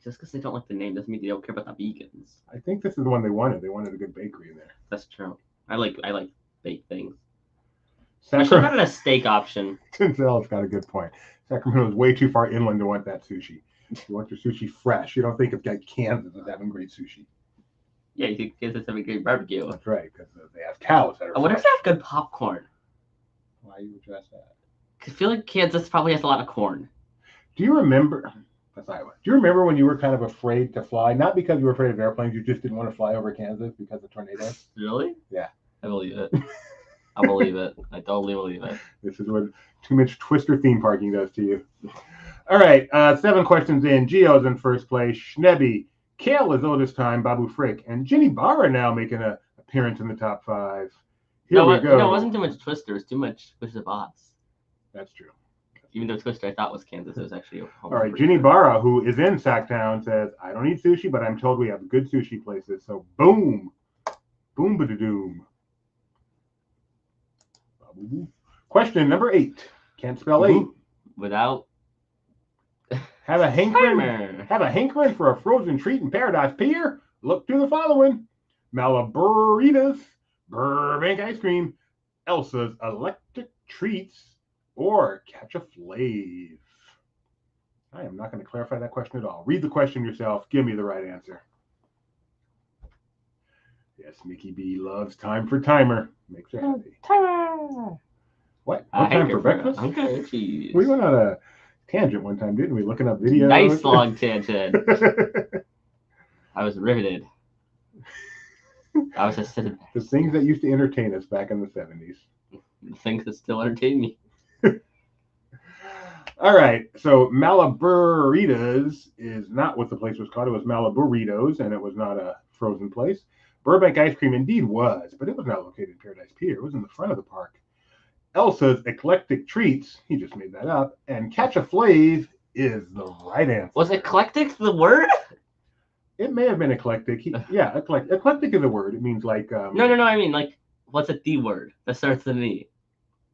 Just because they don't like the name doesn't mean they don't care about the vegans. I think this is the one they wanted. They wanted a good bakery in there. That's true. I like baked things. Sacramento. I should have gotten a steak option. Tinsel's got a good point. Sacramento is way too far inland to want that sushi. You want your sushi fresh. You don't think of Kansas as having great sushi. Yeah, you think Kansas having great barbecue. That's right, because they have cows that are I wonder if they have good popcorn. Why you address that? I feel like Kansas probably has a lot of corn. Do you remember? That's Iowa. Do you remember when you were kind of afraid to fly? Not because you were afraid of airplanes, you just didn't want to fly over Kansas because of tornadoes? Really? Yeah. I believe it. I believe it. I totally believe it. This is what too much Twister theme parking does to you. All right, 7 questions in. Gio's in first place. Schnebby. Kale is oldest time. Babu Frick. And Ginny Barra now making an appearance in the top 5. Here we go. No, it wasn't too much Twister. It was too much Wizard of Oz. That's true. Even though Twister I thought was Kansas, it was actually Oklahoma. All right, Ginny Barra, who is in Sacktown, says, I don't eat sushi, but I'm told we have good sushi places. So boom. Boom ba doom. Question number 8. Can't spell 8. Without have a hankering for a frozen treat in Paradise Pier? Look to the following: Malaburitas, Burbank ice cream, Elsa's electric treats, or Catch a Flave. I am not going to clarify that question at all. Read the question yourself. Give me the right answer. Yes, Mickey B loves Time for Timer. Makes her happy. Timer. What? No time for breakfast? Okay, we went on a tangent one time, didn't we? Looking up videos. Nice long tangent. I was riveted. I was just sitting. The things that used to entertain us back in the 70s. The things that still entertain me. All right, so Malaburitas is not what the place was called. It was Malaburitos, and it was not a frozen place. Burbank ice cream indeed was, but it was not located in Paradise Pier. It was in the front of the park. Elsa's eclectic treats, he just made that up, and Catch a Flave is the right answer. Was eclectic the word? It may have been eclectic. Eclectic. Eclectic is a word. It means like. No. I mean, like, what's a D word that starts with an E?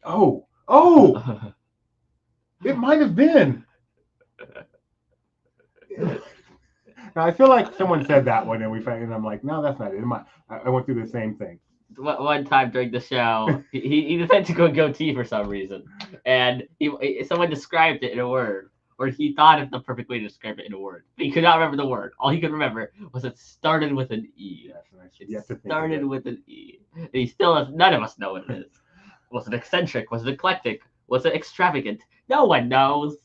Oh! It might have been. Now, I feel like someone said that one, and I'm like, no, that's not it. I went through the same thing. One time during the show, he decided to go goatee for some reason, and someone described it in a word, or he thought of the perfect way to describe it in a word. But he could not remember the word. All he could remember was it started with an E. Yes, it started with an E. And he still has, none of us know what it is. Was it eccentric? Was it eclectic? Was it extravagant? No one knows.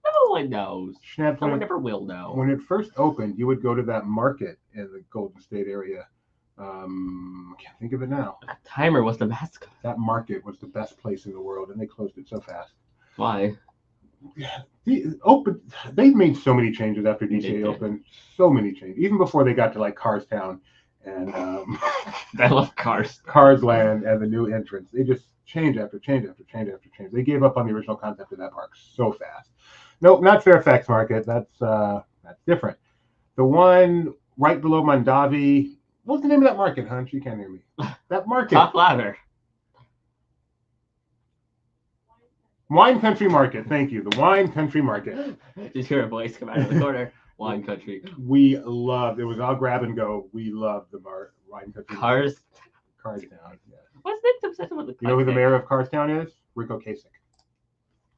No one knows. Schnapp, no one ever will know. When it first opened, you would go to that market in the Golden State area. I can't think of it now. That timer was the best. That market was the best place in the world, and they closed it so fast. Why? They made so many changes after DJ opened. So many changes, even before they got to like Carstown and I love Cars. Carsland and the new entrance. They just change after change after change after change. They gave up on the original concept of that park so fast. Nope, not Fairfax Market. That's different. The one right below Mondavi. What's the name of that market, Hunch? You can't hear me. That market. Talk louder. Wine Country Market. Thank you. The Wine Country Market. Did you hear a voice come out of the corner? Wine Country. We loved it. Was all grab and go. We loved the Wine Country. Carstown. Yeah. What's Nick's obsession with the? You know who the mayor of Carstown is? Rico Kasich.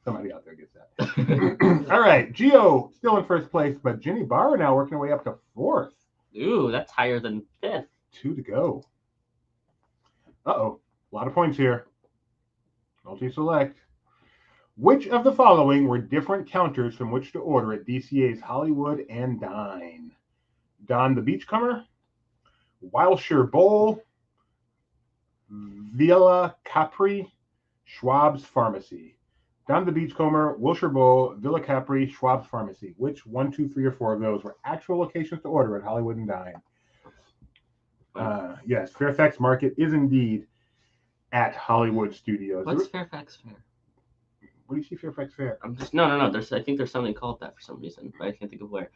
Somebody out there gets that. All right, Geo still in first place, but Ginny Barra now working her way up to fourth. Ooh, that's higher than fifth. 2 to go. Uh-oh, a lot of points here. Multi-select. Which of the following were different counters from which to order at DCA's Hollywood and Dine? Don the Beachcomber, Wilshire Bowl, Villa Capri, Schwab's Pharmacy. Don the Beachcomber, Wilshire Bowl, Villa Capri, Schwab's Pharmacy. Which 1, 2, 3, or 4 of those were actual locations to order at Hollywood and Dine? Yes, Fairfax Market is indeed at Hollywood Studios. What's Fairfax Fair? What do you see Fairfax Fair? I'm just no. I think there's something called that for some reason, but I can't think of where.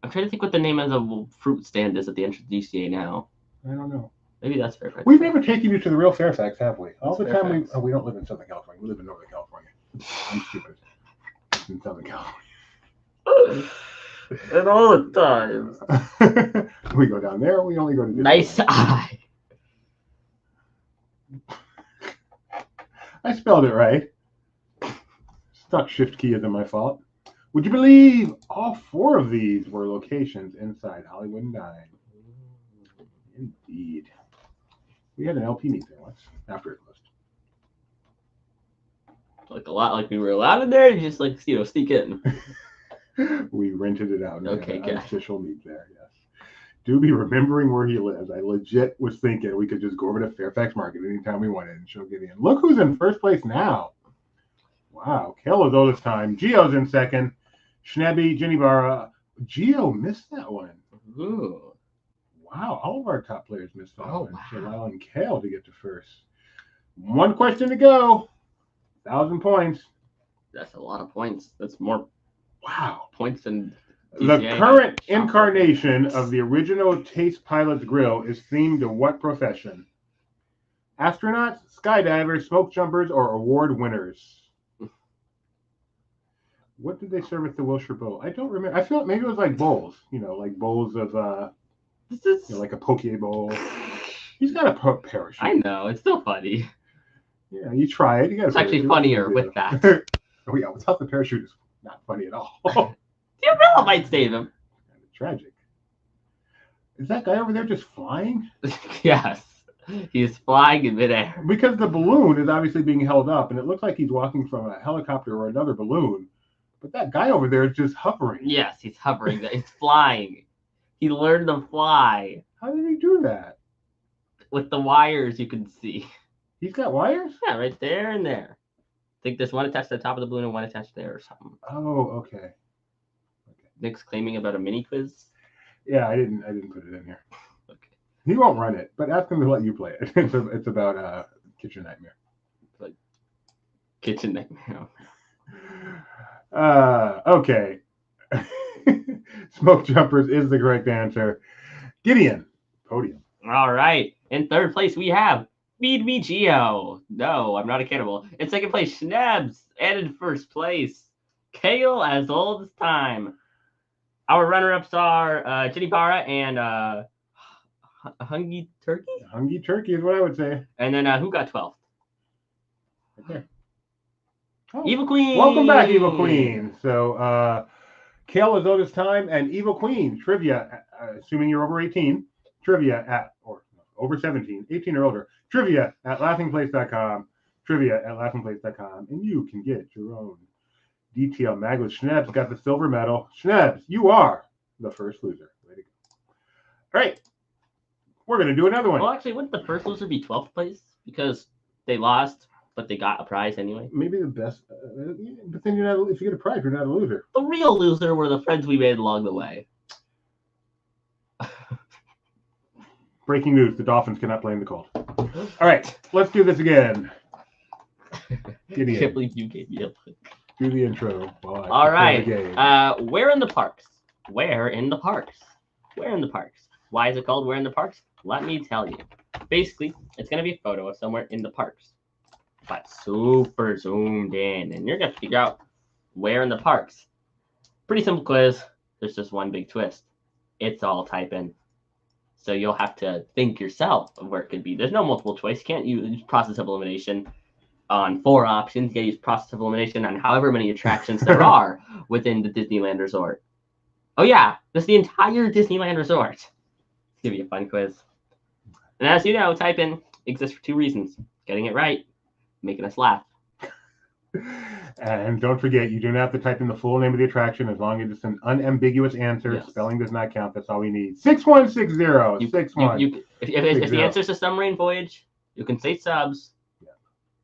I'm trying to think what the name of the fruit stand is at the entrance of DCA now. I don't know. Maybe that's Fairfax. We've never taken you to the real Fairfax, have we? All the time we don't live in Southern California. We live in Northern California. I'm stupid. In Southern California. And all the time. We go down there. We only go to Disneyland. Nice eye. I spelled it right. Stuck shift key isn't my fault. Would you believe all 4 of these were locations inside Hollywood and Dine? Indeed. We had an LP meet there once after it closed. Like a lot like we were allowed in there, just like sneak in. We rented it out. Okay, good. Official meet there, yes. Do be remembering where he lives. I legit was thinking we could just go over to Fairfax Market anytime we wanted and she'll get in. Look who's in first place now. Wow. Kale was this time. Geo's in second. Schnebby, Ginny Barra. Geo missed that one. Ooh. Wow. All of our top players missed that one. Wow. So allowing Kale to get to first. 1 question to go. 1,000 points. That's a lot of points. That's more points than DCA. The current incarnation of the original Taste Pilots Grill is themed to what profession? Astronauts, skydivers, smoke jumpers, or award winners? What did they serve at the Wilshire Bowl? I don't remember. I feel like maybe it was like bowls, like bowls of, like a poke bowl. He's got a parachute. I know. It's still funny. Yeah, you try it. It's actually funnier with that. Oh, yeah. Without the parachute, it's not funny at all. The umbrella might save him. Kind of tragic. Is that guy over there just flying? Yes. He is flying in midair. Because the balloon is obviously being held up, and it looks like he's walking from a helicopter or another balloon. But that guy over there is just hovering. Yes, he's hovering. He's flying. He learned to fly. How did he do that? With the wires you can see. He's got wires? Yeah, right there and there. I think there's one attached to the top of the balloon and one attached there or something. Oh, okay. Nick's claiming about a mini quiz. Yeah, I didn't put it in here. Okay. He won't run it, but ask him to let you play it. It's about Kitchen Nightmare. Like Kitchen Nightmare. Okay. Smoke jumpers is the correct answer. Gideon, podium. All right. In third place, we have Feed Me Geo. No, I'm not a cannibal. In second place, Schnebs. And in first place, Kale as old as time. Our runner-ups are Ginny Barra and Hungry Turkey? Hungry Turkey is what I would say. And then who got 12th? Right there. Oh. Evil Queen. Welcome back, Evil Queen. So, Kale is old as time and Evil Queen trivia, assuming you're over 18, trivia at, or over 17, 18 or older, trivia at laughingplace.com, and you can get your own detail mag with Schnebs. Got the silver medal. Schnebs, you are the first loser. Way to go. All right. We're going to do another one. Well, actually, wouldn't the first loser be 12th place? Because they lost, but they got a prize anyway. Maybe the best. But then you're not, if you get a prize, you're not a loser. The real loser were the friends we made along the way. Breaking news, the Dolphins cannot play in the cold. All right, let's do this again. I can't believe you gave me a look. Do the intro. All right. Where in the parks? Where in the parks? Where in the parks? Why is it called Where in the Parks? Let me tell you. Basically, it's going to be a photo of somewhere in the parks, but super zoomed in. And you're going to figure out where in the parks. Pretty simple quiz. There's just one big twist. It's all type in. So you'll have to think yourself of where it could be. There's no multiple choice. You can't use process of elimination. on 4 options. You gotta use process of elimination on however many attractions there are within the Disneyland Resort. Oh yeah, this is the entire Disneyland Resort. Let's give you a fun quiz. And as you know, type-in exists for 2 reasons. Getting it right, making us laugh. And don't forget, you do not have to type in the full name of the attraction as long as it's an unambiguous answer. Yes. Spelling does not count. That's all we need. 6160. 61. If the answer is a submarine voyage, you can say subs,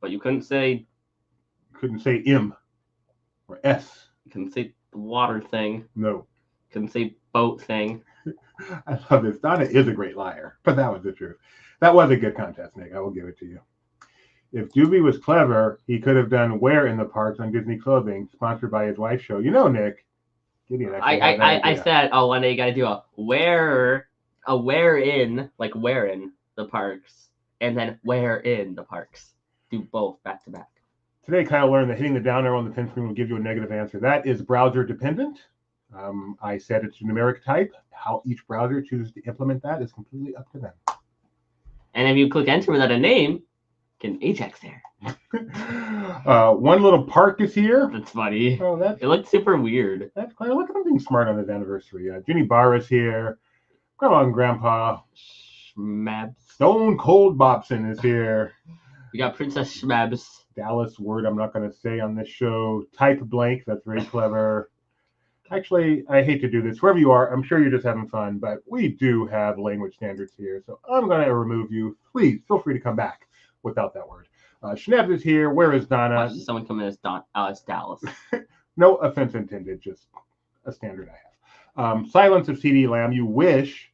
but you couldn't say M or S. You couldn't say the water thing. No. You couldn't say boat thing. I love this. Donna is a great liar, but that was the truth. That was a good contest, Nick. I will give it to you. If Doobie was clever, he could have done Where in the Parks on Disney Clothing, sponsored by his wife's show. You know, Nick. I said, oh, one day you got to do a where in the parks, and then where in the parks. Do both back to back. Today, Kyle learned that hitting the down arrow on the pin screen will give you a negative answer. That is browser dependent. I said it's a numeric type. How each browser chooses to implement that is completely up to them. And if you click enter without a name, get an Ajax there. One little park is here. That's funny. Oh, it looked super weird. That's quite. Look at them being smart on this anniversary. Ginny Barr is here. Grandma and Grandpa. Schmabs. Stone Cold Bobson is here. We got Princess Schmabs. Dallas word I'm not going to say on this show. Type blank. That's very clever. Actually, I hate to do this. Wherever you are, I'm sure you're just having fun, but we do have language standards here, so I'm going to remove you. Please feel free to come back without that word. Schnebs is here. Where is Donna? Watch someone come in as Dallas. No offense intended, just a standard I have. Silence of CD Lamb. You wish.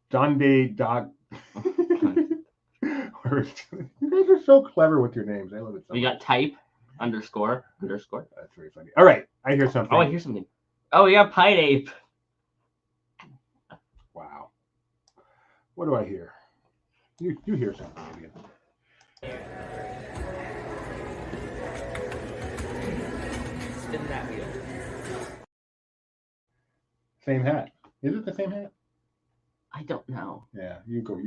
Donde Dog. You guys are so clever with your names. I love it so much. We got type underscore. That's very funny. All right, I hear something. Oh, I hear something. Oh, we got Pine Ape. Wow. What do I hear? You hear something again. Spin that wheel. Same hat. Is it the same hat? I don't know. Yeah, you go.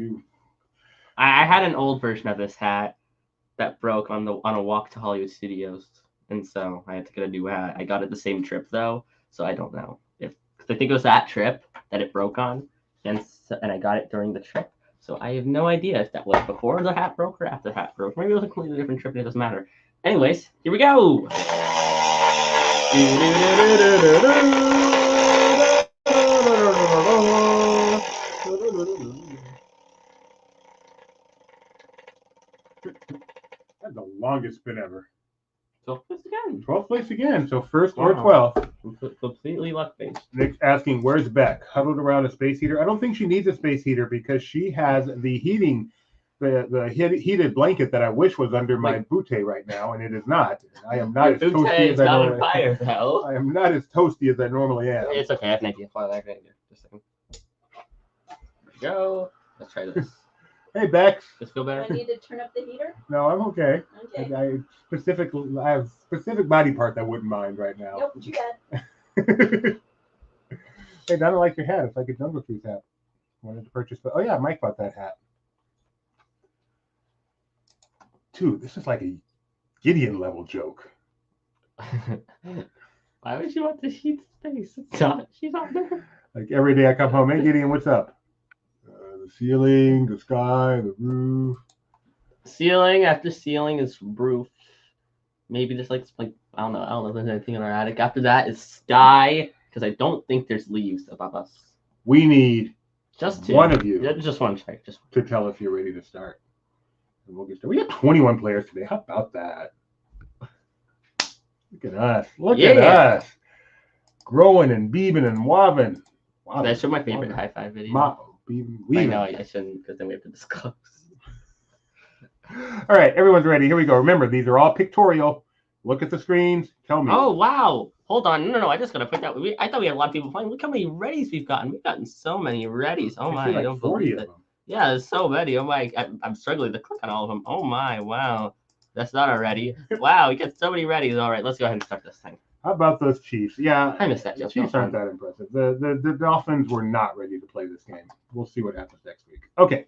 I had an old version of this hat that broke on a walk to Hollywood Studios, and so I had to get a new hat. I got it the same trip though, so I don't know because I think it was that trip that it broke on, and I got it during the trip. So I have no idea if that was before the hat broke or after the hat broke. Maybe it was a completely different trip and it doesn't matter. Anyways, here we go. That's the longest spin ever. 12th place again. 12th place again. So first or 12th. Completely luck-based. Nick's asking, where's Beck? Huddled around a space heater. I don't think she needs a space heater because she has the heating, the heated blanket that I wish was under my bootay right now, and it is not. I am not as toasty as I normally am. I am not as toasty as I normally am. It's okay. I have an idea. Just a second. There we go. Let's try this. Hey, Bex. Does it feel better? Do I need to turn up the heater? No, I'm okay. Okay. I have specific body parts I wouldn't mind right now. Nope, you got. Hey, Donna likes your hat. It's like a Jungle Cruise hat. Wanted to purchase, but oh yeah, Mike bought that hat. Dude, this is like a Gideon level joke. Why would you want to heat space? She's not there. Like every day I come home, hey Gideon, what's up? The ceiling, the sky, the roof. Ceiling after ceiling is roof. Maybe there's like I don't know if there's anything in our attic. After that is sky, because I don't think there's leaves above us. We need just two. One of you. Just one check. To tell if you're ready to start. And we'll get started. We got 21 players today. How about that? Look at us. Look at us. Growing and beebing and wobbing. That's my favorite high five video. I know I shouldn't because then we have to disclose. All right, everyone's ready. Here we go. Remember, these are all pictorial. Look at the screens. Tell me. Oh, wow. Hold on. No. I just got to put that. I thought we had a lot of people playing. Look how many readies we've gotten. We've gotten so many readies. Oh, my. Like I don't 40 believe of it. them. Yeah, there's so many. Oh, my. I'm struggling to click on all of them. Oh, my. Wow. That's not a ready. Wow, we got so many readies. All right, let's go ahead and start this thing. How about those Chiefs? Yeah, I missed that. The Chiefs aren't that impressive. The Dolphins were not ready to play this game. We'll see what happens next week. Okay.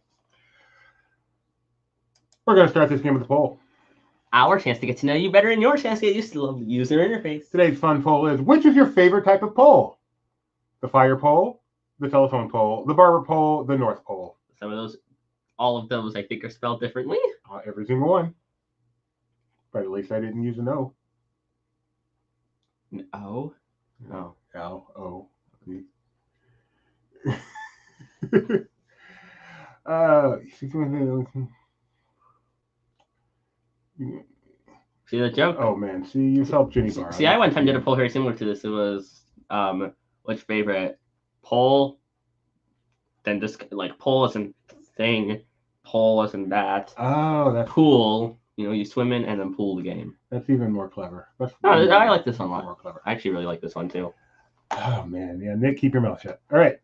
We're going to start this game with a poll. our chance to get to know you better and your chance to get used to the user interface. Today's fun poll is, which is your favorite type of pole? The fire pole, the telephone pole, the barber pole, the North Pole. Some of those, all of those, I think, are spelled differently. Every single one. But at least I didn't use an O. Oh. No. L-O. See the joke? Oh man, see, you helped Ginny Bar. See, I one time did a poll very similar to this. It was which favorite pole, then just like pole isn't thing, pole isn't that. Oh, that's pool. You know, you swim in and then pool the game. That's even more clever. I like this one a lot. More clever. I actually really like this one too. Oh man, yeah, Nick, keep your mouth shut. All right,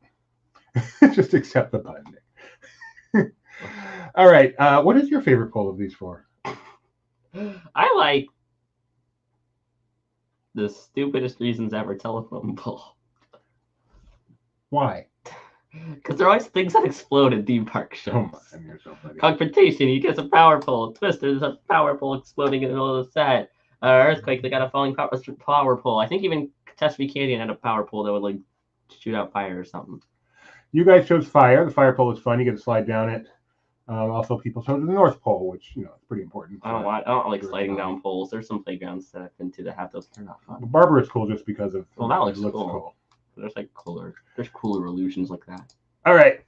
just accept the pun, Nick. All right, what is your favorite poll of these four? I like the stupidest reasons ever telephone pole. Why? Because there are always things that explode in theme park shows. Oh man, you're so funny. Confrontation, you get a power pole. Twist, there's a power pole exploding in the middle of the set. Earthquake, they got a falling power pole. I think even Catastrophe Canyon had a power pole that would like shoot out fire or something. You guys chose fire. The fire pole is fun. You get to slide down it. Also, people chose the North Pole, which is pretty important. I don't like sliding down poles. There's some playgrounds that I've been to that have those. They're not fun. The Barber is cool just because of. Well, that looks cool. There's cooler illusions like that. All right,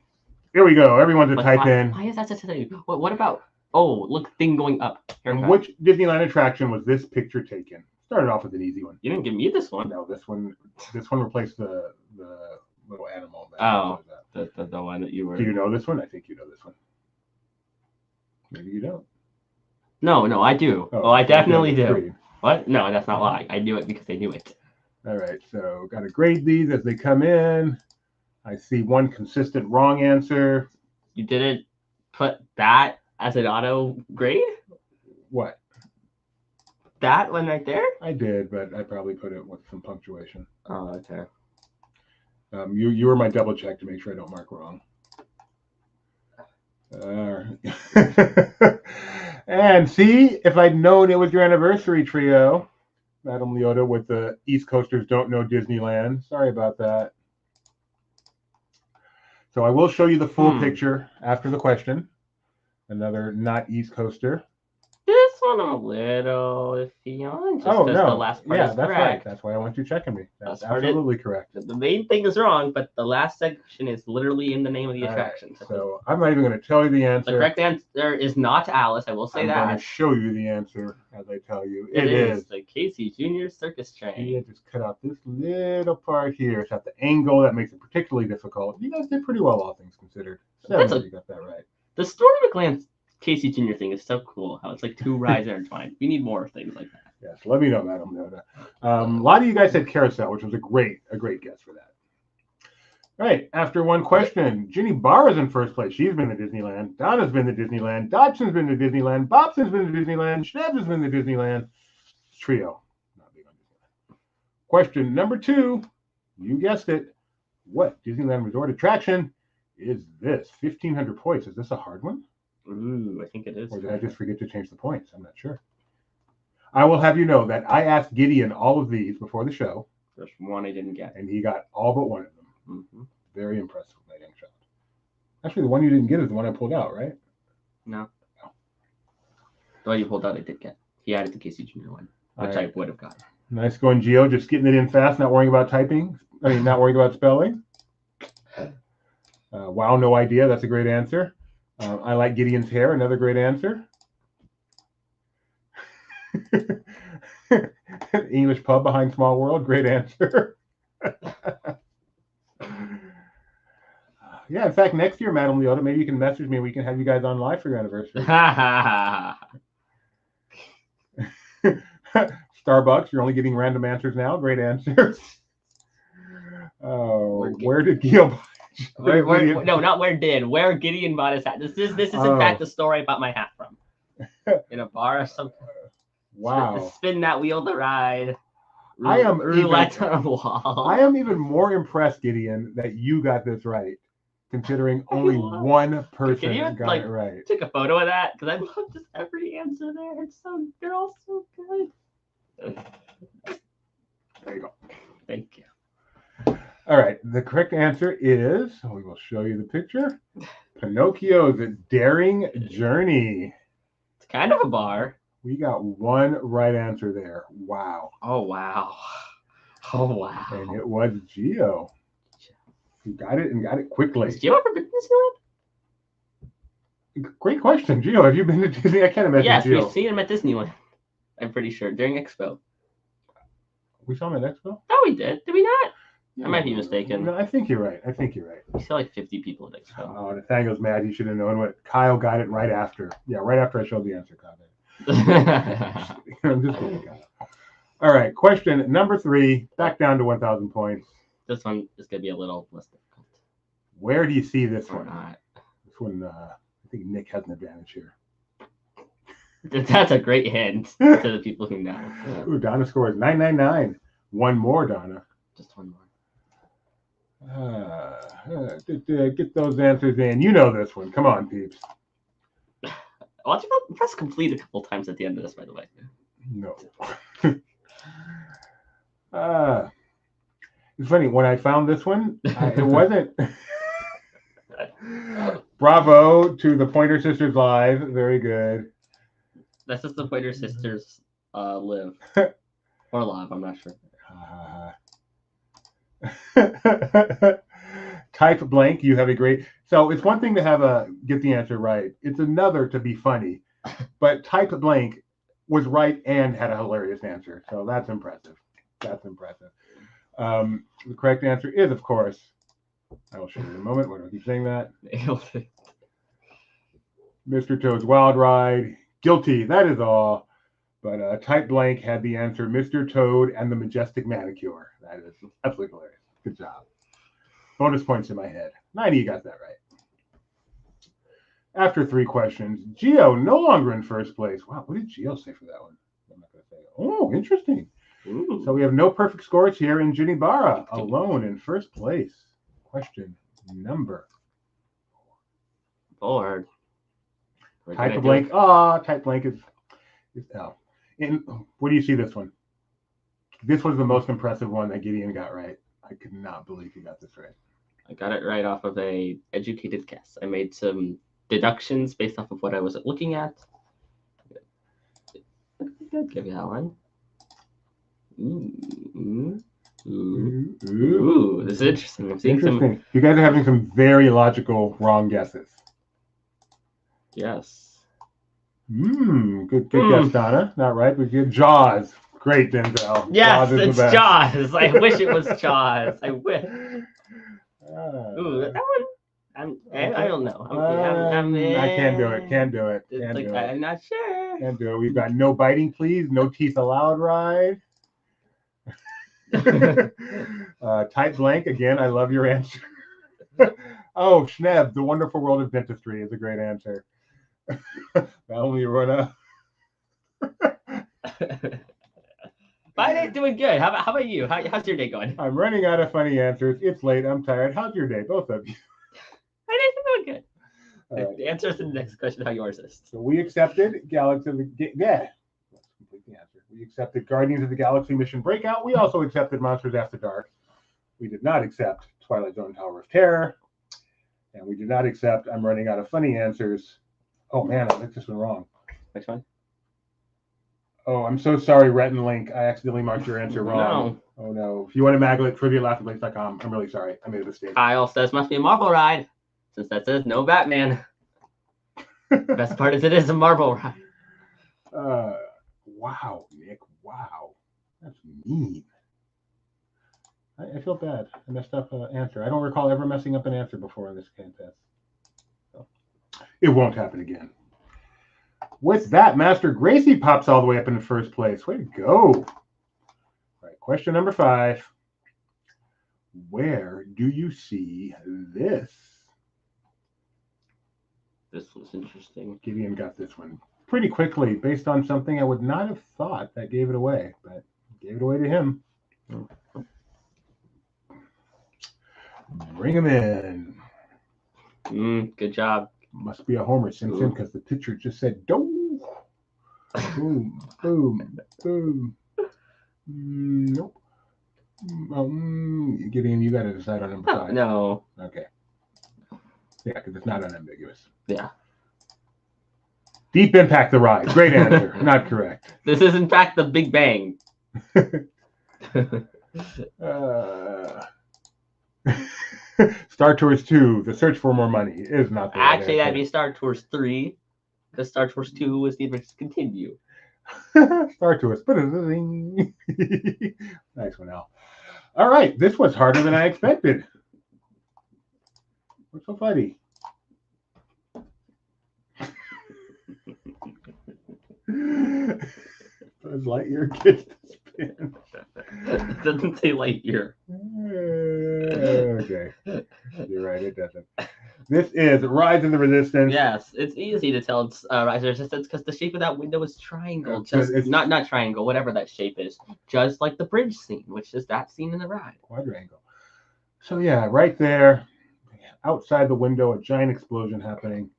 here we go. Everyone to type in. Why is that such a thing? What about? Oh, look, thing going up. And which Disneyland attraction was this picture taken? Started off with an easy one. You didn't give me this one. No, this one replaced the little animal. The one that you were. Do you know this one? I think you know this one. Maybe you don't. No, I do. Oh, I definitely do. Green. What? No, that's not why. I knew it because I knew it. All right, so got to grade these as they come in. I see one consistent wrong answer. You didn't put that as an auto grade? What? That one right there? I did, but I probably put it with some punctuation. Oh, okay. You were my double check to make sure I don't mark wrong. And see, if I'd known it was your anniversary trio, Madame Leota with the East Coasters Don't Know Disneyland. Sorry about that. So I will show you the full picture after the question. Another not East Coaster. This one I'm a little iffy on. Just no. The last part is that's correct. Right. That's why I want you checking me. That's absolutely correct. The main thing is wrong, but the last section is literally in the name of the attraction. Right. So I'm not even going to tell you the answer. The correct answer is not Alice. I will say I'm that. going to show you the answer as I tell you. It is the Casey Jr. Circus Train. Yeah, just cut out this little part here. It's at the angle that makes it particularly difficult. You guys did pretty well, all things considered. You got that right. The Story of a Glam Casey Jr. thing is so cool. How it's like two rides intertwined. We need more of things like that. Yes, let me know, Madam Leota. A lot of you guys said Carousel, which was a great guess for that. All right, after one question, Ginny Barr is in first place. She's been to Disneyland. Donna's been to Disneyland. Dodgson's been to Disneyland. Bobson's been to Disneyland. Schnebs has been to Disneyland. Trio. Not big on Disneyland. Question number 2. You guessed it. What Disneyland Resort attraction is this? 1,500 points. Is this a hard one? Ooh, I think it is. Or did I just forget to change the points? I'm not sure. I will have you know that I asked Gideon all of these before the show. There's one I didn't get. And he got all but one of them. Mm-hmm. Very impressive, my young child. Actually, the one you didn't get is the one I pulled out, right? No. The one you pulled out, I did get. He added the Casey Jr. one, which I would have gotten. Nice going, Gio. Just getting it in fast, not worrying about typing. Not worrying about spelling. Wow, no idea. That's a great answer. I like Gideon's hair. Another great answer. English pub behind Small World. Great answer. Yeah, in fact, next year, Madam Leota, maybe you can message me and we can have you guys on live for your anniversary. Starbucks, you're only getting random answers now. Great answers. Oh, where did Gil no, not where did. Where Gideon bought his hat. This is in fact the story I bought my hat from. In a bar or something. Wow. Spin that wheel to ride. I am roulette on a wall. I am even more impressed, Gideon, that you got this right considering only one person you, got like, it right. Take a photo of that because I love just every answer there. They're all so good. There you go. Thank you. All right, the correct answer is, we will show you the picture, Pinocchio's Daring Journey. It's kind of a bar. We got one right answer there. Wow. Oh, wow. Oh, wow. And it was Gio. Who got it and got it quickly. Has Gio ever been to Disneyland? Great question. Gio, have you been to Disney? I can't imagine Yes, Gio. we've seen him at Disneyland. I'm pretty sure, during Expo. We saw him at Expo? Oh, we did. Did we not? I might be mistaken. No, I think you're right. We saw like 50 people at Expo. Oh, Nathaniel's mad. He should have known what. Kyle got it right after. Yeah, right after I showed the answer, Kyle. I'm just kidding, Kyle. All right, question number 3. Back down to 1,000 points. This one is going to be a little less difficult. Where do you see this Or one? not. This one, I think Nick has an advantage here. That's a great hint to the people who know. Ooh, Donna scores 999. One more, Donna. Just one more. Get those answers in. You know this one. Come on, peeps. Watch you press complete a couple times at the end of this, by the way. No. It's funny. When I found this one, it wasn't. Bravo to the Pointer Sisters Live. Very good. That's just the Pointer Sisters live. Or live, I'm not sure. Type blank. You have a great. So it's one thing to get the answer right. It's another to be funny. But type blank was right and had a hilarious answer. So that's impressive. The correct answer is, of course, I will show you in a moment. Why do I keep saying that? Mr. Toad's Wild Ride. Guilty. That is all. But type blank had the answer, Mr. Toad and the Majestic Manicure. That is absolutely hilarious. Good job. Bonus points in my head. 90, you got that right. After 3 questions, Gio no longer in first place. Wow, what did Gio say for that one? I'm not going to say. Oh, interesting. Ooh. So we have no perfect scores here, and Ginny Barra alone in first place. Question number 4. Type blank. Type blank is L. And where do you see this one? This was the most impressive one that Gideon got right. I could not believe he got this right. I got it right off of a educated guess. I made some deductions based off of what I was looking at. Good, give you that one. Ooh, this is interesting. I'm seeing some. You guys are having some very logical wrong guesses. Yes. Good guess, Donna. Not right, but good. Jaws. Great, Denzel. Yes, Jaws it's Jaws. I wish it was Jaws. I wish. Ooh, that one. I don't know. I can't do it. Can't do it. I'm not sure. Can't do it. We've got no biting, please. No teeth allowed ride. Type blank. Again, I love your answer. Oh, Schneb, The Wonderful World of Dentistry is a great answer. Not only you run up. My day's doing good. How about you? How's your day going? I'm running out of funny answers. It's late. I'm tired. How's your day? Both of you. My day's doing good. Right. The answer is in the next question. How yours is. So we accepted Galaxy of the Let's complete the answer. We accepted Guardians of the Galaxy Mission Breakout. We also accepted Monsters After Dark. We did not accept Twilight Zone Tower of Terror. And we did not accept I'm running out of funny answers. Oh man, I got this one wrong. Which one? Oh, I'm so sorry, Rhett and Link. I accidentally marked your answer wrong. No. Oh no. If you want to Maggle it, trivia@laughingplace.com. I'm really sorry. I made a mistake. Kyle says must be a Marvel ride. Since that says no Batman. Best part is it is a Marvel ride. Wow, Nick. Wow. That's mean. I feel bad. I messed up an answer. I don't recall ever messing up an answer before in this contest. So, it won't happen again. With that, Master Gracie pops all the way up in first place. Way to go. All right, question number 5. Where do you see this? This was interesting. Gideon got this one pretty quickly based on something I would not have thought that gave it away, but gave it away to him. Bring him in. Good job. Must be a Homer Simpson because the pitcher just said "do." Boom, boom, boom. Nope. Gideon, you got to decide on number 5. No. Okay. Yeah, because it's not unambiguous. Yeah. Deep Impact the Ride. Great answer. Not correct. This is in fact the Big Bang. Star Tours 2, The Search for More Money is not the right Actually, that'd answer. be Star Tours 3, because Star Tours 2 was the Adventures Continue. Star Tours. Nice one, Al. All right, this was harder than I expected. What's so funny? Buzz Lightyear gets the spin. It doesn't say Lightyear. Okay. You're right, it doesn't. This is Rise of the Resistance. Yes, it's easy to tell it's Rise of the Resistance because the shape of that window is triangle. So Just it's- not triangle, whatever that shape is. Just like the bridge scene, which is that scene in the ride. Quadrangle. So yeah, right there, outside the window, a giant explosion happening.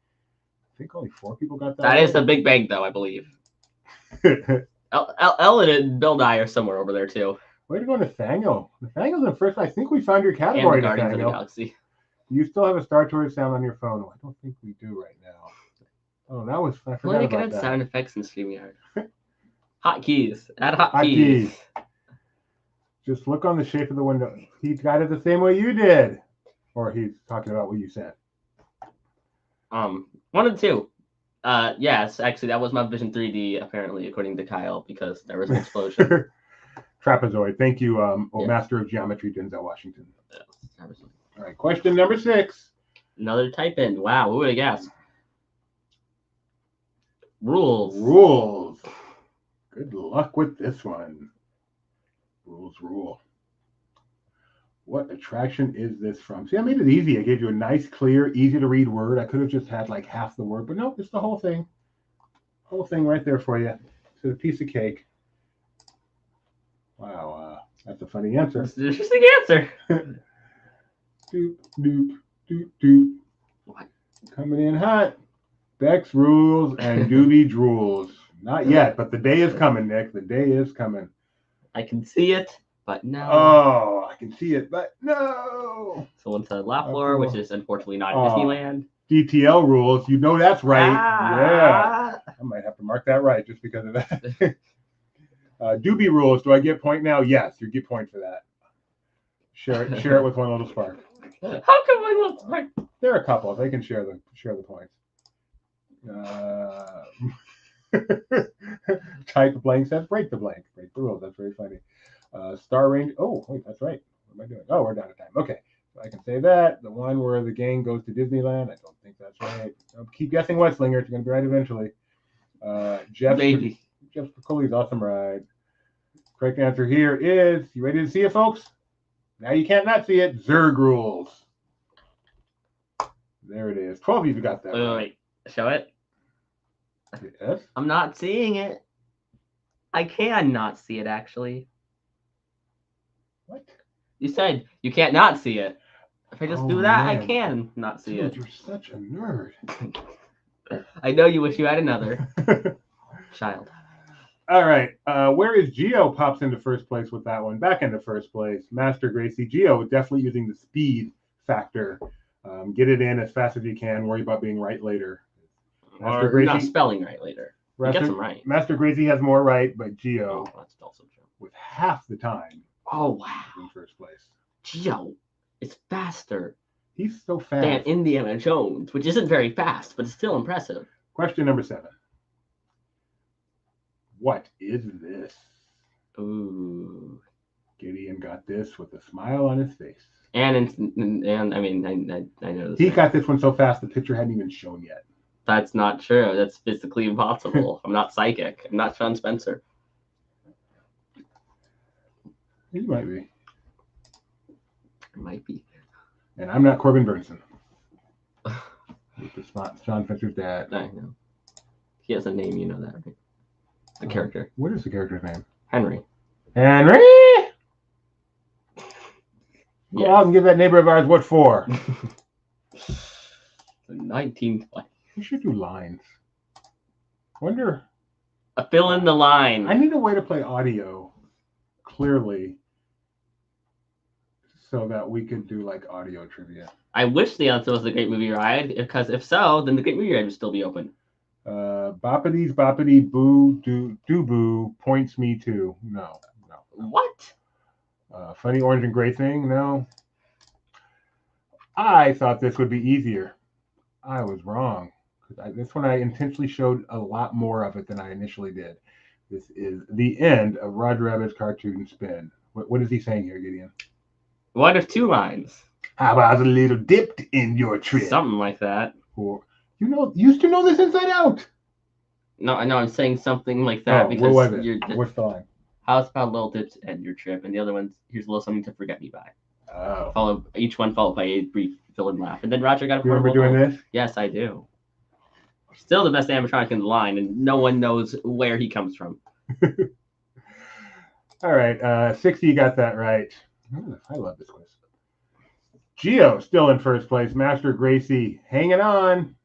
I think only 4 people got that. That is the Big Bang, though, I believe. Ellen and Bill Nye are somewhere over there too. Way to go, Nathaniel. Nathaniel's in first. I think we found your And category, the Guardians of the Nathaniel. Galaxy. You still have a Star Tours sound on your phone. I don't think we do right now. Oh, that was, I Well, forgot you can about add that. sound effects in StreamYard. Hotkeys. Add Hotkeys. hotkeys. Just look on the shape of the window. He got it the same way you did. Or he's talking about what you said. 1 and 2. Yes, actually, that was my Vision 3D, apparently, according to Kyle, because there was an explosion. Trapezoid. Thank you, Yeah. Master of Geometry, Denzel Washington. Yeah, All right, question number 6. another type in. Wow, who would have guessed? Rules. Rules. Good luck with this one. Rules rule. What attraction is this from? See, I made it easy. I gave you a nice, clear, easy to read word. I could have just had like half the word, but no, it's the whole thing. Whole thing right there for you. It's a piece of cake. Wow, that's a funny answer. That's an interesting answer. Doop, doop, doop, doop. What? Coming in hot. Beck's rules and Doobie drools. Not yet, but the day is coming, Nick. The day is coming. I can see it, but no. Oh, I can see it, but no. Someone said La Oh, Flor, cool. which is unfortunately not Oh. Disneyland. DTL rules. You know that's right. Yeah. Ah. I might have to mark that right just because of that. Doobie rules. Do I get point now? Yes, you get point for that. Share it with one little spark. How come I look like There are a couple. They can share the points. Type the blank says break the blank. Break the rules. That's very funny. Star Range. Oh, wait, that's right. What am I doing? Oh, we're down to time. Okay. So I can say that. The one where the gang goes to Disneyland. I don't think that's right. Keep guessing Westlinger. It's going to be right eventually. Jeff Piccoli's Awesome Ride. Correct answer here is, you ready to see it, folks? Now you can't not see it. Zerg rules. There it is. 12 of you got that. Wait. Show it. Yes. I'm not seeing it. I can not see it, actually. What? You said you can't not see it. If I just Oh, do that, man. I can not see Dude, it. you're such a nerd. I know you wish you had another child. All right. Where is Geo pops into first place with that one? Back into first place. Master Gracie. Geo definitely using the speed factor. Get it in as fast as you can. Worry about being right later. Master Or not Gracie. spelling right later. He gets them right. Master Gracie has more right, but Geo Oh, that's also true. with half the time Oh, wow. in first place. Geo is faster He's so than fast. Indiana Jones, which isn't very fast, but it's still impressive. Question number 7. What is this? Ooh. Gideon got this with a smile on his face. And I mean, I know this. He got this one so fast the picture hadn't even shown yet. That's not true. That's physically impossible. I'm not psychic. I'm not Sean Spencer. He might be. It might be. And I'm not Corbin Burnson. With the Sean Spencer's dad. I know. He has a name, you know that, right? The character. What is the character's name? Henry. Henry! Go Yeah. out and give that neighbor of ours what for. 1920. We should do lines. Wonder. Fill in the line. I need a way to play audio clearly so that we could do like audio trivia. I wish the answer was the Great Movie Ride, because if so, then the Great Movie Ride would still be open. Boppities, boppity, boo, do boo, points me to. No. What? Funny orange and gray thing? No. I thought this would be easier. I was wrong. This one I intentionally showed a lot more of it than I initially did. This is the end of Roger Rabbit's cartoon spin. What is he saying here, Gideon? One of two lines. How about a little dipped in your trip? Something like that. Or, used to know this inside out. No, I know I'm saying something like that because what was it? you're. What's the line? How's about little dips and your trip, and the other one's here's a little something to forget me by. Oh. Each one followed by a brief fill and laugh, and then Roger got a. You remember doing this? Yes, I do. Still the best animatronic in the line, and no one knows where he comes from. All right, 60, you got that right. I love this quiz. Geo still in first place. Master Gracie hanging on.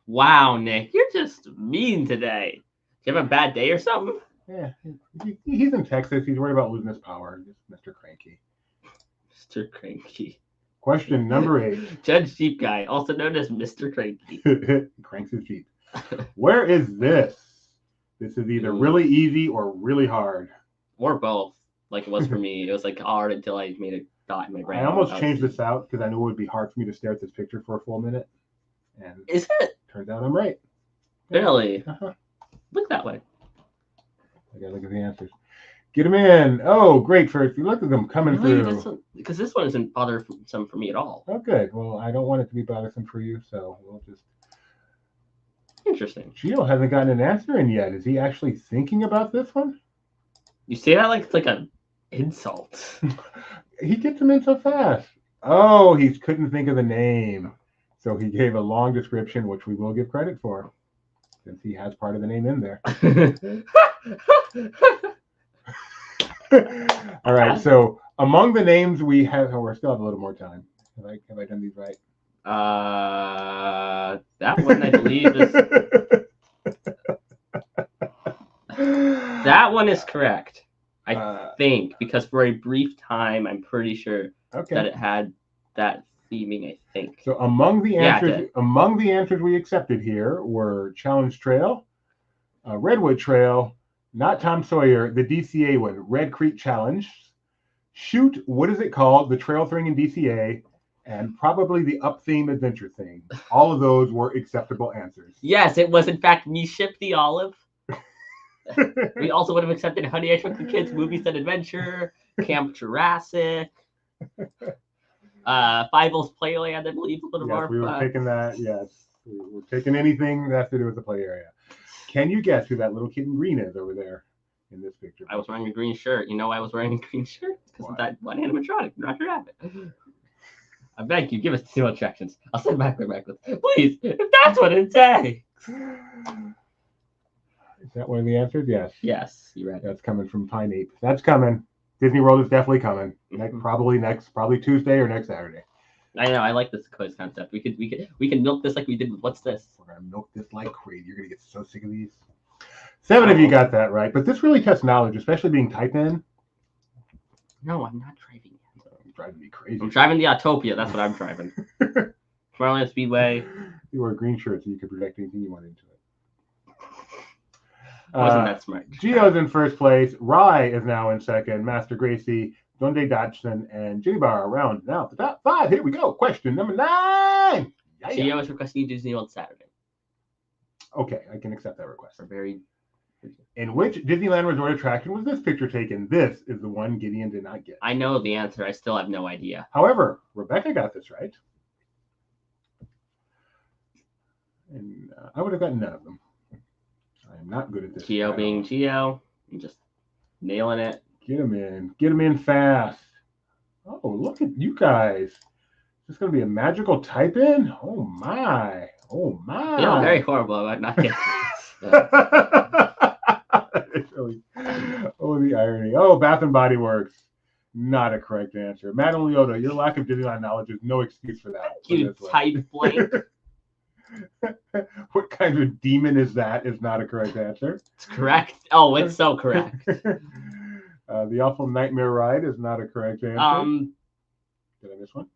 Wow, Nick, you're just mean today. Do you have a bad day or something? Yeah, he's in Texas. He's worried about losing his power. Just Mr. Cranky. Mr. Cranky. Question number 8. Judge Jeep Guy, also known as Mr. Cranky. Cranks his Jeep. Where is this? This is either really easy or really hard. Or both, like it was for me. It was like hard until I made a dot in my brain. I almost changed this out because I knew it would be hard for me to stare at this picture for a full minute. And is it? Turns out I'm right. Really? Uh-huh. Look that way. I gotta look at the answers. Get them in. Oh, great. First, you look at them coming through. Because this one isn't bothersome for me at all. Oh, good. Well, I don't want it to be bothersome for you, so we'll just. Interesting. Gio hasn't gotten an answer in yet. Is he actually thinking about this one? You say that like it's like an insult. He gets them in so fast. Oh, he couldn't think of the name. So he gave a long description, which we will give credit for, since he has part of the name in there. All right. So among the names we have, we still have a little more time. Have I done these right? That one I believe is. That one is correct. I think, because for a brief time, I'm pretty sure that it had that theming. I think. So among the answers we accepted here were Challenge Trail, Redwood Trail, Not Tom Sawyer, the DCA one, Red Creek Challenge, Shoot, what is it called? The trail thing in DCA, and probably the Up Theme Adventure thing. All of those were acceptable answers. Yes, it was in fact Me Ship the Olive. We also would have accepted Honey, I Shrunk the Kids, Movies and Adventure, Camp Jurassic, Fievel's Playland, I believe, a little more. We were taking that, yes. We were taking anything that has to do with the play area. Can you guess who that little kid in green is over there in this picture? I was wearing a green shirt. You know why I was wearing a green shirt? Because of that one animatronic, Roger Rabbit. I beg you, give us 2 instructions. I'll send back my necklace. Please, if that's what it takes. Is that one of the answers? Yes. Yes, you're right. That's coming from Pine Ape. That's coming. Disney World is definitely coming. Probably Tuesday or next Saturday. I know. I like this quiz concept. We can milk this like we did with What's This? We're gonna milk this like crazy. You're gonna get so sick of these. 7 of you got that right, but this really tests knowledge, especially being type in. No, I'm not driving. I'm driving me crazy. I'm driving the Autopia. That's what I'm driving. Tomorrowland Speedway. You wore a green shirt so you could project anything you wanted into it. Wasn't that smart? Gio's in first place. Rye is now in second. Master Gracie, Donde Dodgson, and Ginny Bar round now the top 5. Here we go. Question number 9. Gio is requesting Disney World Saturday. Okay, I can accept that request. Very. In which Disneyland Resort attraction was this picture taken? This is the one Gideon did not get. I know the answer. I still have no idea. However, Rebecca got this right. And I would have gotten none of them. I am not good at this. Gio being Gio. I'm just nailing it. Get him in. Get him in fast. Oh, look at you guys. Is this going to be a magical type in? Oh, my. Oh, my. You know, very horrible about not getting this. Really, oh, the irony. Oh, Bath and Body Works. Not a correct answer. Madam Leota, your lack of Disneyland knowledge is no excuse for that. Put it You this way. type blank. What kind of demon is that? Is not a correct answer. It's correct. Oh, it's so correct. The Awful Nightmare Ride is not a correct answer. Did I miss one?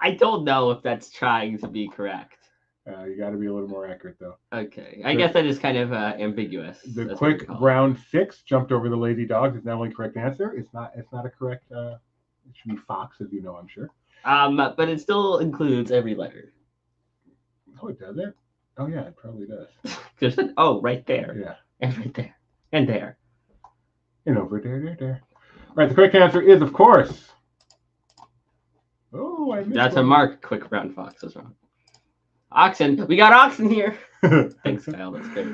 I don't know if that's trying to be correct. You got to be a little more accurate, though. Okay, I guess that is kind of ambiguous. The That's quick what we call it. brown six jumped over the lazy dog is not only correct answer. It's not a correct. It should be fox, as you know, I'm sure. But it still includes every letter. Oh, it does it? Oh yeah, it probably does. Right there. Yeah. And right there. And there. And over there. Right, the correct answer is, of course. Oh, I missed That's a one. mark. Quick brown fox is wrong. Oxen. We got oxen here. Thanks, Kyle. That's great.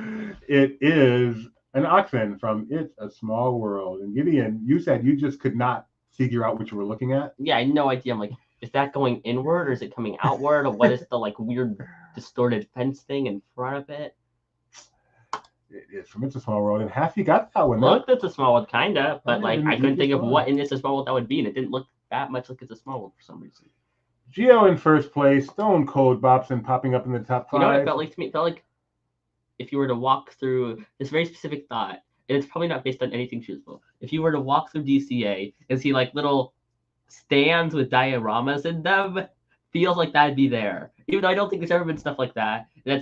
It is an oxen from It's a Small World. And Gideon, you said you just could not figure out what you were looking at. Yeah, I had no idea. I'm like, is that going inward or is it coming outward? Or what is the like weird distorted fence thing in front of it? It is from It's a Small World, and half you got that one. Looked at the small one, kinda, but Yeah, like didn't I couldn't you think of just what in It's a Small World that would be, and it didn't look that much like It's a Small World for some reason. Geo in first place, Stone Cold Bobson popping up in the top You five. know what it felt like to me? It felt like if you were to walk through this very specific thought, and it's probably not based on anything truthful. If you were to walk through DCA and see like little stands with dioramas in them, feels like that'd be there. Even though I don't think there's ever been stuff like that. I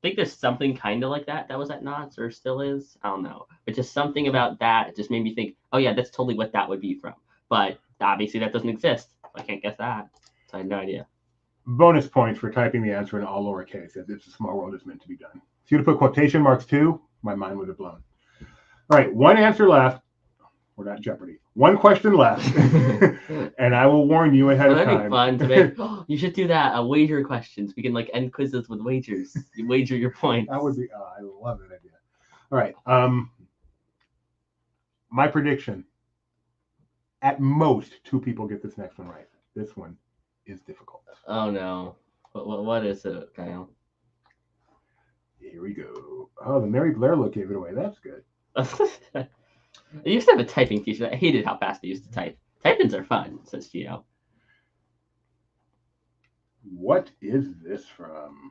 think there's something kind of like that was at Knott's or still is. I don't know. But just something about that just made me think, oh yeah, that's totally what that would be from. But obviously that doesn't exist. I can't guess that. So I had no idea. Bonus points for typing the answer in all lowercase, as It's a Small World is meant to be done. If you'd have put quotation marks too, my mind would have blown. All right, one answer left. We're not Jeopardy. One question left. And I will warn you ahead of That'd time. be fun to make. You should do that. Wager questions. We can like end quizzes with wagers. You wager your points. That would be, I love that idea. All right. My prediction, at most, 2 people get this next one right. This one is difficult. Oh no. What is it, Kyle? Here we go. Oh, the Mary Blair look gave it away. That's good. I used to have a typing teacher. I hated how fast I used to type. Type-ins are fun, says Gio. What is this from?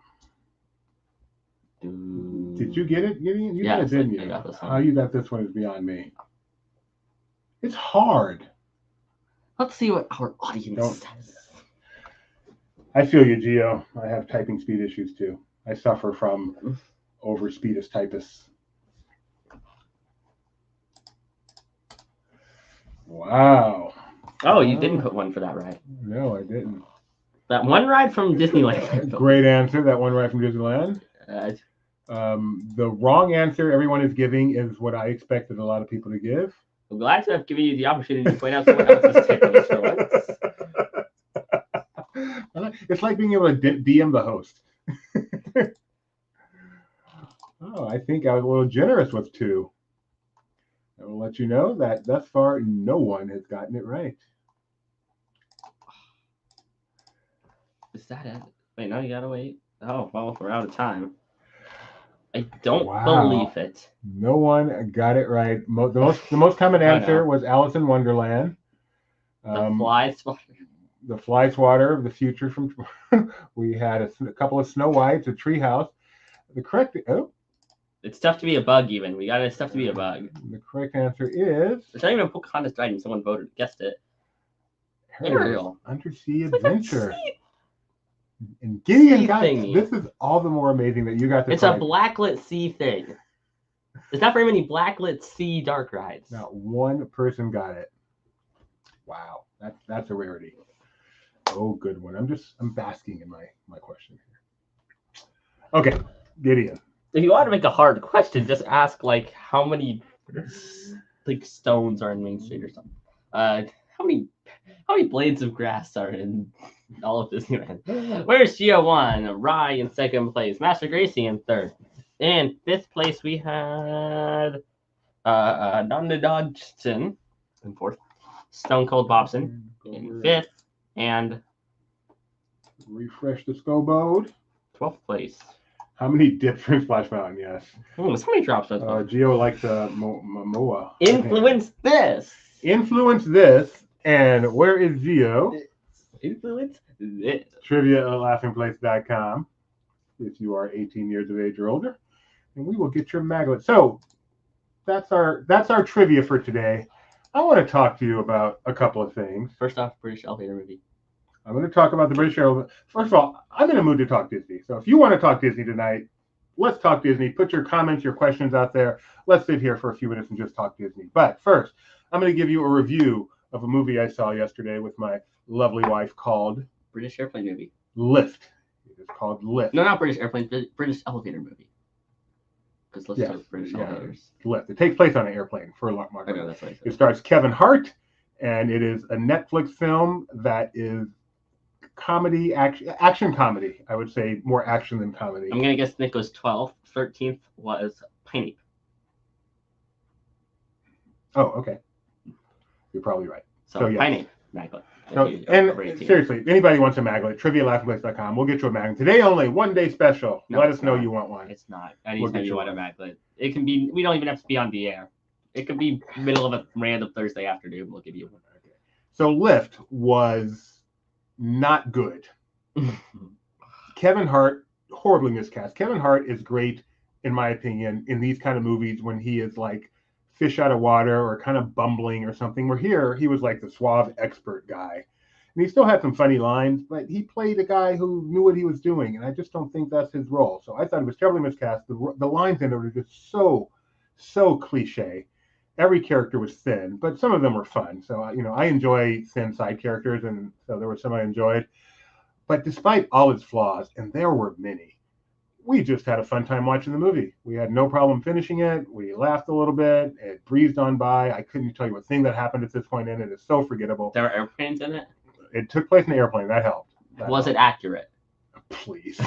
Did you get it, Gideon? You got it, didn't you? I got this one. How you got this one is beyond me. It's hard. Let's see what our audience says. I feel you, Gio. I have typing speed issues too. I suffer from overspeedus typus. Wow. Oh, you didn't put one for that ride. No, I didn't. That one ride from Disneyland. Great answer. That one right from Disneyland. Uh, The wrong answer everyone is giving is what I expected a lot of people to give. I'm glad to have given you the opportunity to point out someone else's typing for once. It's like being able to DM the host. Oh, I think I was a little generous with 2. I will let you know that thus far, no one has gotten it right. Is that it? Wait, no, you gotta wait. Oh, well, we're out of time. I don't believe it. No one got it right. The most common answer was Alice in Wonderland. The fly swatter. The fly swatter of the future from. We had a couple of Snow Whites, a treehouse. The correct It's tough to be a bug. Even it's tough to be a bug. The correct answer is. It's not even a Pocahontas ride, and someone guessed it. Ariel. Undersea Adventure. And Gideon got thingy. this is all the more amazing that you got this. It's a blacklit sea thing. There's not very many blacklit sea dark rides. Not one person got it. Wow, that's a rarity. Oh, good one. I'm basking in my question here. Okay, Gideon. If you want to make a hard question, just ask like how many like stones are in Main Street or something. How many blades of grass are in all of Disneyland? Where's Gio 1? Rye in 2nd place. Master Gracie in 3rd. In 5th place we had Donna Dodgson in 4th. Stone Cold Bobson in 5th. And refresh the scoreboard. 12th place. How many dips in Splash Mountain? Yes. So many drops. Gio likes Momoa. Influence this. Influence this, and where is Geo? Influence this. Trivia at laughingplace.com if you are 18 years of age or older, and we will get your magnet. So that's our trivia for today. I want to talk to you about a couple of things. First off, British elevator movie. I'm going to talk about the British Airways. First of all, I'm in a mood to talk Disney. So if you want to talk Disney tonight, let's talk Disney. Put your comments, your questions out there. Let's sit here for a few minutes and just talk Disney. But first, I'm going to give you a review of a movie I saw yesterday with my lovely wife called British airplane movie. Lift. It is called Lift. No, not British airplane. British elevator movie. Because lifts are British elevators. Lift. It takes place on an airplane for a lot more. I know, that's what I said. It stars Kevin Hart, and it is a Netflix film that is comedy, action comedy. I would say more action than comedy. I'm going to guess Nick was 12th. 13th was Pineapple. Oh, okay. You're probably right. So yes. Pineapple. Maglet. So, and seriously, if anybody wants a magnet, trivia@laughingplace.com. We'll get you a magnet. Today only, one day special. No, Let us know not. you want one. It's not. Anytime you want a magnet. It can be, we don't even have to be on the air. It could be middle of a random Thursday afternoon. We'll give you one. Okay. So Lift was not good. Kevin Hart, horribly miscast. Kevin Hart is great, in my opinion, in these kind of movies when he is like fish out of water or kind of bumbling or something. Where here, he was like the suave expert guy. And he still had some funny lines, but he played a guy who knew what he was doing, and I just don't think that's his role. So I thought it was terribly miscast. The lines in it were just so cliche. Every character was thin, but some of them were fun. So, I enjoy thin side characters, and so there were some I enjoyed. But despite all its flaws, and there were many, we just had a fun time watching the movie. We had no problem finishing it. We laughed a little bit. It breezed on by. I couldn't tell you a thing that happened at this point in it. It's so forgettable. There were airplanes in it? It took place in an airplane. That helped. Was it accurate? Please.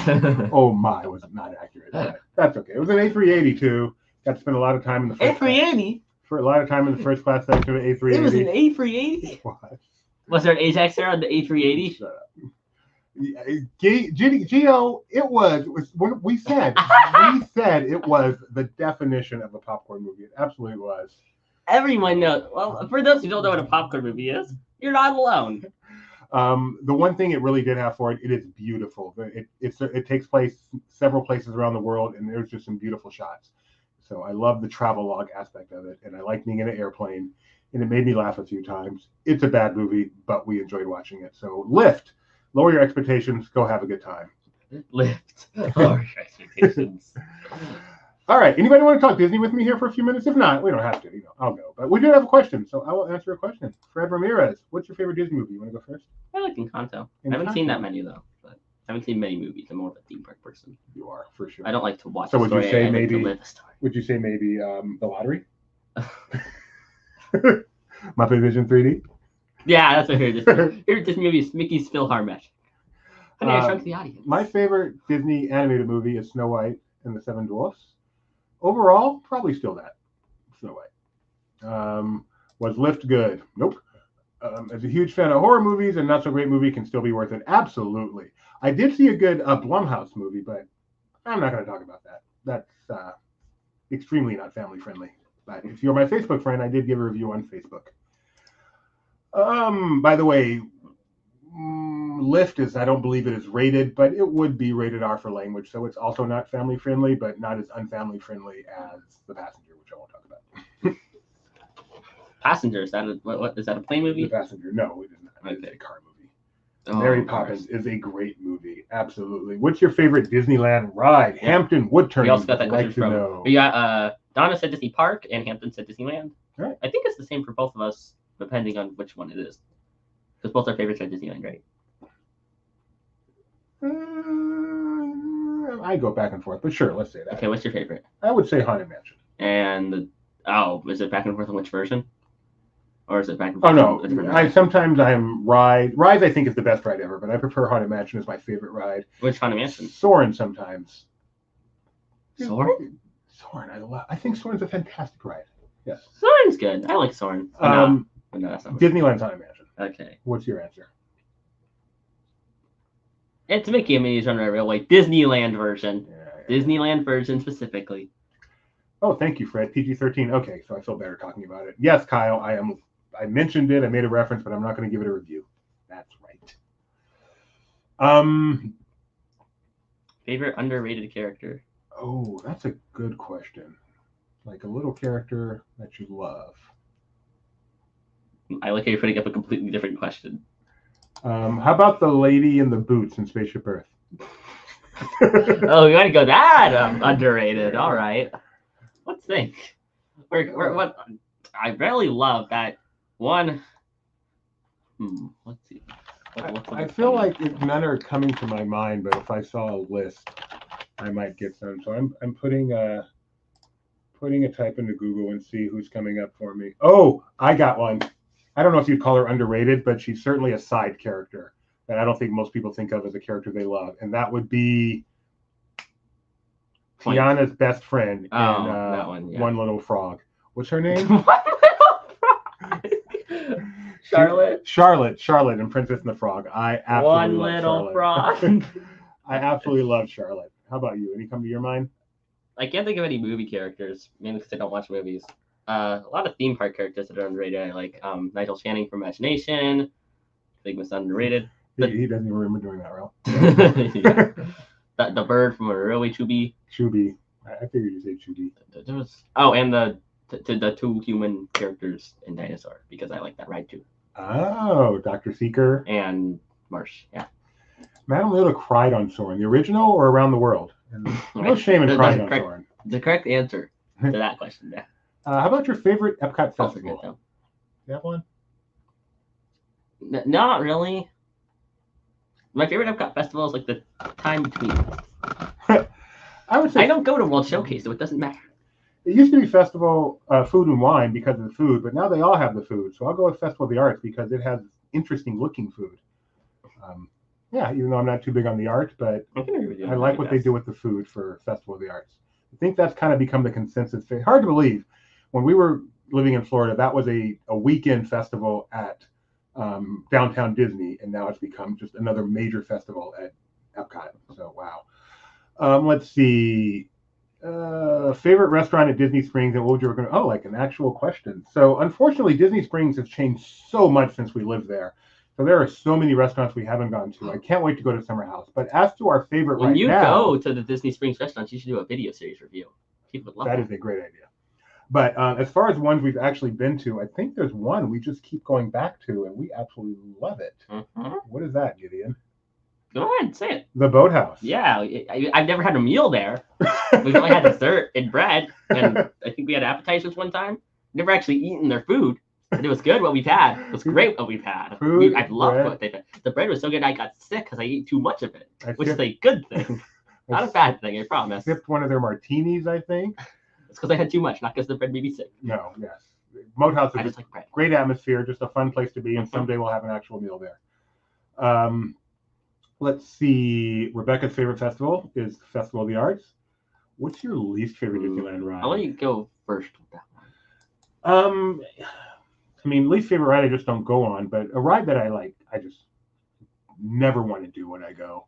Oh my, was it not accurate? That's okay. It was an A380 too. Got to spend a lot of time in the first A380? For a lot of time in the first class section of A380. It was an A380? What? Was there an Ajax there on the A380? Shut up. Gio, it was what we said. We said it was the definition of a popcorn movie. It absolutely was. Everyone knows. Well, for those who don't know what a popcorn movie is, you're not alone. The one thing it really did have for it, it is beautiful. It takes place several places around the world, and there's just some beautiful shots. So I love the travelogue aspect of it, and I like being in an airplane, and it made me laugh a few times. It's a bad movie, but we enjoyed watching it. So Lift, lower your expectations, go have a good time. Lift, lower your expectations. All right, anybody want to talk Disney with me here for a few minutes? If not, we don't have to. I'll go. But we do have a question, so I will answer a question. Fred Ramirez, what's your favorite Disney movie? You want to go first? I like Encanto. I haven't seen that many though. But I haven't seen many movies. I'm more of a theme park person. You are, for sure. I don't like to watch. So would you say maybe? Would you say maybe The Lottery? Muppet Vision 3D. Yeah, that's what I heard. This movie is Mickey's Philharmonic. Honey, I Shrunk the Audience. My favorite Disney animated movie is Snow White and the Seven Dwarfs. Overall, probably still that. Snow White. Was Lift good? Nope. As a huge fan of horror movies, and not so great movie can still be worth it. Absolutely. I did see a good Blumhouse movie, but I'm not going to talk about that. That's extremely not family friendly. But if you're my Facebook friend, I did give a review on Facebook. By the way, Lift is, I don't believe it is rated, but it would be rated R for language, so it's also not family friendly, but not as unfamily friendly as The Passenger, which I won't talk about. Passenger, is that what is that a plane movie? The Passenger, no, it is not. Okay. It's a car movie. Oh, Mary Poppins is a great movie, absolutely. What's your favorite Disneyland ride? Yeah. Hampton, Woodturn. We also got that question like from. We got Donna said Disney Park and Hampton said Disneyland. Right. I think it's the same for both of us, depending on which one it is. Because both our favorites are Disneyland, right? I go back and forth, but sure, let's say that. Okay, what's your favorite? I would say Haunted Mansion. And is it back and forth on which version? Or is it back and forth? Oh no, sometimes I'm Rides. I think is the best ride ever, but I prefer Haunted Mansion as my favorite ride. Which Haunted Mansion? Soarin' sometimes. Soarin'? Soarin', I think Soarin's a fantastic ride. Yes. Soarin's good. I like Soarin'. No, that's not Disneyland's Haunted Mansion. Okay. What's your answer? It's Mickey and Minnie's Runaway Railway Disneyland version. Yeah. Disneyland version specifically. Oh, thank you, Fred. PG-13. Okay, so I feel better talking about it. Yes, Kyle, I am I mentioned it. I made a reference, but I'm not going to give it a review. That's right. Favorite underrated character? Oh, that's a good question. Like a little character that you love. I like how you're putting up a completely different question. How about the lady in the boots in Spaceship Earth? Oh, you want to go that underrated? All right. Let's think. What? I really love that one. Let's see. I feel like none are coming to my mind, but if I saw a list, I might get some. So I'm putting a type into Google and see who's coming up for me. Oh, I got one. I don't know if you'd call her underrated, but she's certainly a side character that I don't think most people think of as a character they love, and that would be Tiana's best friend in that one, yeah. One Little Frog. What's her name? Charlotte and Princess and the Frog. I absolutely love Charlotte. Frog. I absolutely love Charlotte. How about you? Any come to your mind? I can't think of any movie characters, mainly because I don't watch movies. A lot of theme park characters that are underrated. I like Nigel Channing from Imagination. I think was underrated. He doesn't even remember doing that, Ralph. Yeah. The bird from Railway Chubby. Chubby. I figured you'd say Chubby. There was and the two human characters in Dinosaur, because I like that ride too. Oh, Dr. Seeker and Marsh. Yeah. Madame Leota cried on Soarin'. The original or Around the World? No shame in crying on Soarin'. The correct answer to that question. Yeah. How about your favorite Epcot festival? Good, you have one? Not really. My favorite Epcot festival is like the time between. I would say I don't go to World Showcase, so it doesn't matter. It used to be Festival Food and Wine because of the food, but now they all have the food. So I'll go with Festival of the Arts because it has interesting looking food. Yeah, even though I'm not too big on the art, but I like what they do with the food for Festival of the Arts. I think that's kind of become the consensus. Hard to believe. When we were living in Florida, that was a weekend festival at downtown Disney, and now it's become just another major festival at Epcot. So, wow. Let's see. Favorite restaurant at Disney Springs, and what would you recommend? Oh, like an actual question. So, unfortunately, Disney Springs has changed so much since we lived there. So there are so many restaurants we haven't gone to. I can't wait to go to Summer House. But as to our favorite when you go to the Disney Springs restaurants, you should do a video series review. People would love that. That is a great idea. But as far as ones we've actually been to, I think there's one we just keep going back to, and we absolutely love it. Mm-hmm. What is that, Gideon? Go ahead, say it. The Boathouse. Yeah, I've never had a meal there. We've only had dessert and bread, and I think we had appetizers one time. Never actually eaten their food. But it was good what we've had. It was great what we've had. I loved what they've had. The bread was so good I got sick because I ate too much of it, which is a good thing. Not a bad thing, I promise. Sipped one of their martinis, I think. It's because I had too much, not because the bread made me sick. No, yes. Boathouse is like great atmosphere, just a fun place to be, and someday we'll have an actual meal there. Let's see. Rebecca's favorite festival is Festival of the Arts. What's your least favorite Disneyland ride? I'll let you go first with that one. I mean, least favorite ride I just don't go on, but a ride that I like, I just never want to do when I go.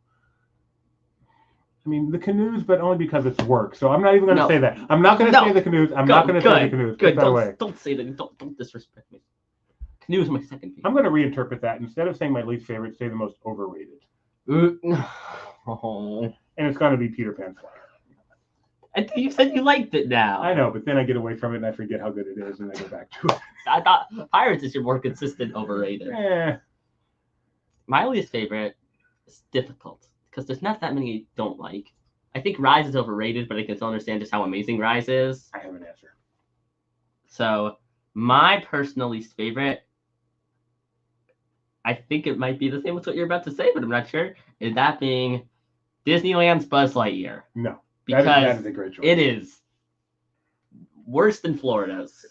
I mean, the canoes, but only because it's work. So I'm not even going to say that. I'm not going to say the canoes. I'm not going to say the canoes. Good. Don't say that. Don't disrespect me. Canoe is my second favorite. I'm going to reinterpret that. Instead of saying my least favorite, say the most overrated. Oh. And it's going to be Peter Pan's Flight. I think you said you liked it now. I know, but then I get away from it and I forget how good it is and I go back to it. I thought Pirates is your more consistent overrated. My least favorite is difficult because there's not that many I don't like. I think Rise is overrated, but I can still understand just how amazing Rise is. I have an answer. So my personal least favorite, I think it might be the same as what you're about to say, but I'm not sure. Is that being Disneyland's Buzz Lightyear? No. Because that is a great choice. It is worse than Florida's.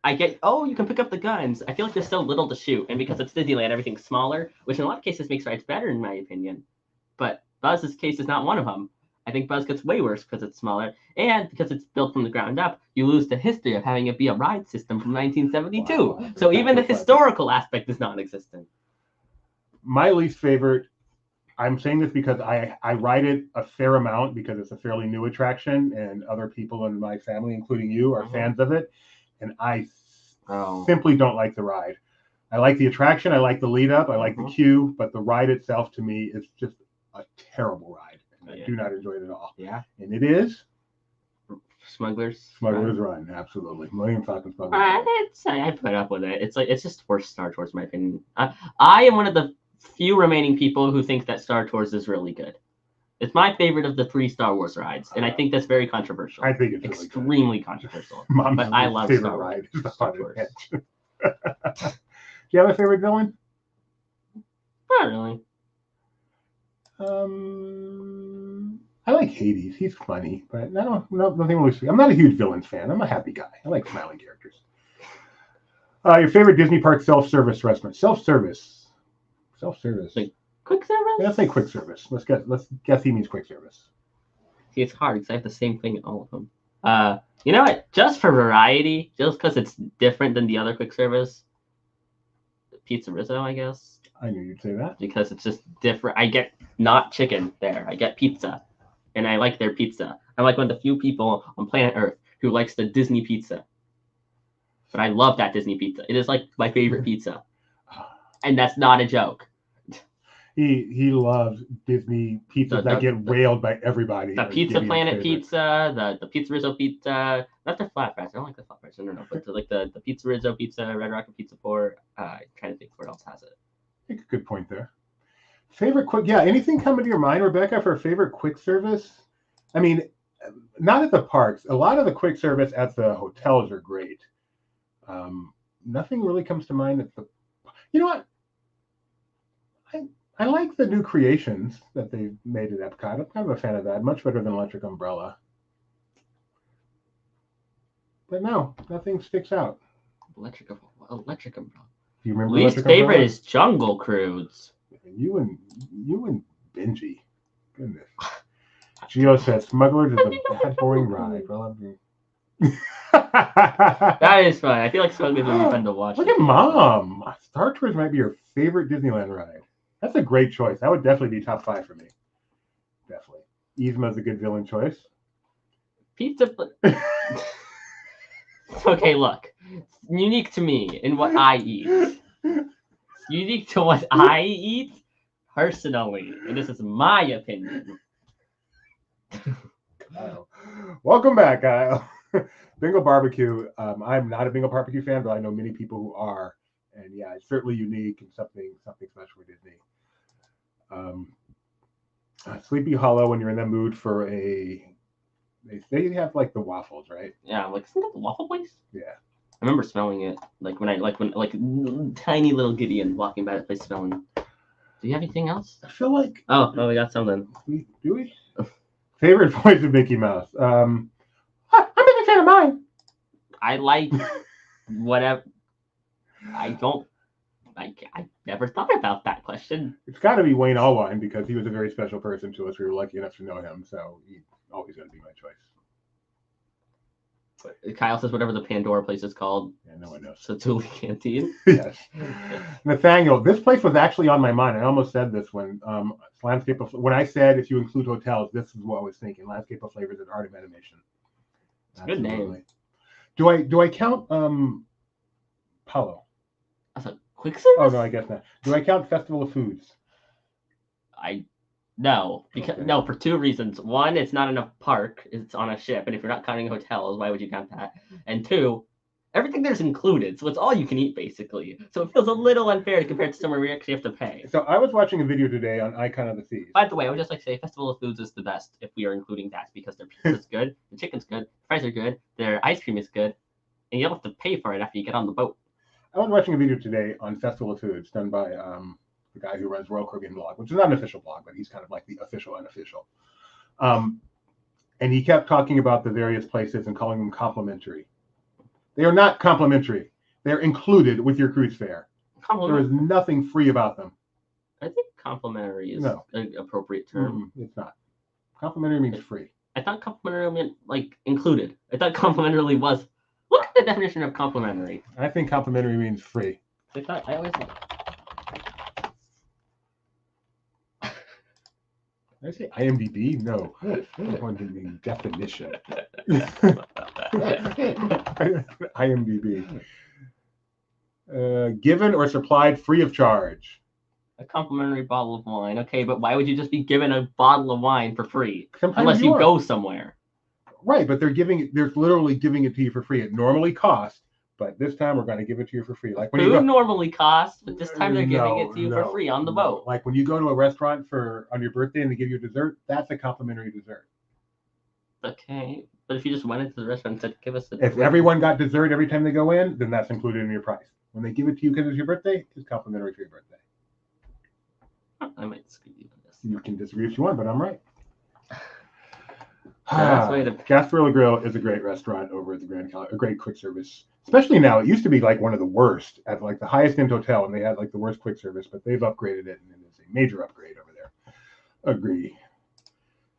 I get, you can pick up the guns. I feel like there's so little to shoot. And because it's Disneyland, everything's smaller, which in a lot of cases makes rides better, in my opinion. But Buzz's case is not one of them. I think Buzz gets way worse because it's smaller. And because it's built from the ground up, you lose the history of having it be a ride system from 1972. Wow, so even the historical aspect is non-existent. My least favorite, I'm saying this because I ride it a fair amount because it's a fairly new attraction and other people in my family, including you, are fans of it. And I simply don't like the ride. I like the attraction. I like the lead up. I like the queue, but the ride itself to me is just a terrible ride. And I do not enjoy it at all. Yeah. And it is Smugglers Run. Absolutely. Millennium Falcon Smugglers Run. I put up with it. It's just worse Star Tours, in my opinion. I am one of the few remaining people who think that Star Tours is really good. It's my favorite of the 3 Star Wars rides, and I think that's very controversial. I think it's extremely controversial. Mom's but I love favorite Star ride. Star Tours. Do you have a favorite villain? Not really. I like Hades. He's funny, but nothing really. I'm not a huge villains fan. I'm a happy guy. I like smiling characters. Your favorite Disney park self-service restaurant? Self-service. Like quick service? Yeah, let's say quick service. Let's guess he means quick service. See, it's hard because I have the same thing in all of them. You know what? Just for variety, just because it's different than the other quick service, Pizza Rizzo, I guess. I knew you'd say that. Because it's just different. I get not chicken there. I get pizza. And I like their pizza. I'm like one of the few people on planet Earth who likes the Disney pizza. But I love that Disney pizza. It is like my favorite pizza. And that's not a joke. He loves Disney pizzas that get railed by everybody. The Pizza Planet pizza, the Pizza Rizzo pizza, not the flatbreads. I don't like the flatbreads. No. But the Pizza Rizzo pizza, Red Rocket Pizza Port. I'm trying to think where else has it. I think a good point there. Favorite quick, anything coming to your mind, Rebecca, for a favorite quick service? I mean, not at the parks. A lot of the quick service at the hotels are great. Nothing really comes to mind at the. You know what? I like the new creations that they made at Epcot. I'm kind of a fan of that. Much better than Electric Umbrella. But no, nothing sticks out. Electric Umbrella. Do you remember Least favorite is Jungle Cruise. You and Benji. Goodness. Gio says Smugglers is a bad, boring ride. That is fun. I feel like Smugglers would be fun to watch. Look at Mom. Star Tours might be your favorite Disneyland ride. That's a great choice. That would definitely be top 5 for me. Definitely. Yzma's a good villain choice. Pizza. Okay, look. It's unique to me in what I eat. It's unique to what I eat personally. And this is my opinion. Kyle. Welcome back, Kyle. Bingo Barbecue. I'm not a Bingo Barbecue fan, but I know many people who are. And yeah, it's certainly unique and something special for Disney. Sleepy Hollow, when you're in the mood for they have like the waffles, right? Yeah, I'm like, isn't that the waffle place? Yeah. I remember smelling it, like when tiny little Gideon walking by that place smelling. Do you have anything else? I feel like we got something. Do we? Favorite voice of Mickey Mouse. I'm a big fan of mine. I like whatever. I never thought about that question. It's got to be Wayne Allwine because he was a very special person to us. We were lucky enough to know him, so he's always going to be my choice. Kyle says whatever the Pandora place is called. Yeah, no one knows. Satuli Canteen. Yes. Nathaniel, this place was actually on my mind. I almost said this when when I said if you include hotels, this is what I was thinking. Landscape of Flavors and Art of Animation. It's a good name. Do I count Palo? That's a quick service? Oh no, I guess not. Do I count Festival of Foods? No, for 2 reasons. One, it's not in a park; it's on a ship, and if you're not counting hotels, why would you count that? And 2, everything there's included, so it's all you can eat basically. So it feels a little unfair compared to somewhere where you actually have to pay. So I was watching a video today on Icon of the Seas. By the way, I would just like to say Festival of Foods is the best if we are including that because their pizza's good, the chicken's good, the fries are good, their ice cream is good, and you don't have to pay for it after you get on the boat. I was watching a video today on Festival of Foods done by the guy who runs Royal Caribbean Blog, which is not an official blog, but he's kind of like the official unofficial. And he kept talking about the various places and calling them complimentary. They are not complimentary. They're included with your cruise fare. There is nothing free about them. I think complimentary is an appropriate term. It's not. Complimentary means free. I thought complimentary meant like included. I thought complimentary was. Look at the definition of complimentary. I think complimentary means free. I always thought. Did I say IMDb? No. I wanted the definition. IMDb. Given or supplied free of charge. A complimentary bottle of wine. Okay, but why would you just be given a bottle of wine for free? Sometimes Unless you go somewhere. Right, but they're literally giving it to you for free. It normally costs, but this time we're going to give it to you for free. Like when you Food go, normally costs, but this time they're giving it to you for free on the boat. Like when you go to a restaurant on your birthday and they give you a dessert, that's a complimentary dessert. Okay, but if you just went into the restaurant and said, give us a... If everyone got dessert every time they go in, then that's included in your price. When they give it to you because it's your birthday, it's complimentary for your birthday. I might disagree with you on this. You can disagree if you want, but I'm right. Gasparilla Grill is a great restaurant over at the Grand Canal, a great quick service. Especially now, it used to be like one of the worst at like the highest end hotel, and they had like the worst quick service, but they've upgraded it, and it's a major upgrade over there. Agree.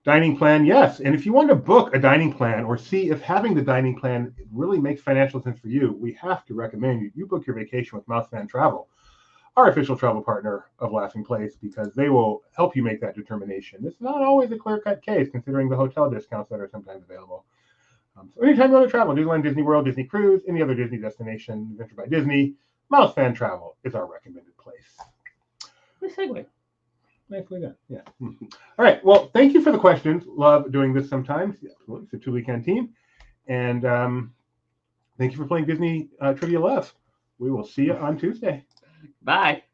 Dining plan, yes. And if you want to book a dining plan or see if having the dining plan really makes financial sense for you, we have to recommend you book your vacation with Mousefan Travel, our official travel partner of Laughing Place, because they will help you make that determination. It's not always a clear-cut case, considering the hotel discounts that are sometimes available. So anytime you want to travel, Disneyland, Disney World, Disney Cruise, any other Disney destination, Adventure by Disney, Mousefan Travel is our recommended place. Nice segue. Nicely done. Yeah. All right. Well, thank you for the questions. Love doing this sometimes. Yeah, it's a two-week canteen. And thank you for playing Disney Trivia Love. We will see you on Tuesday. Bye.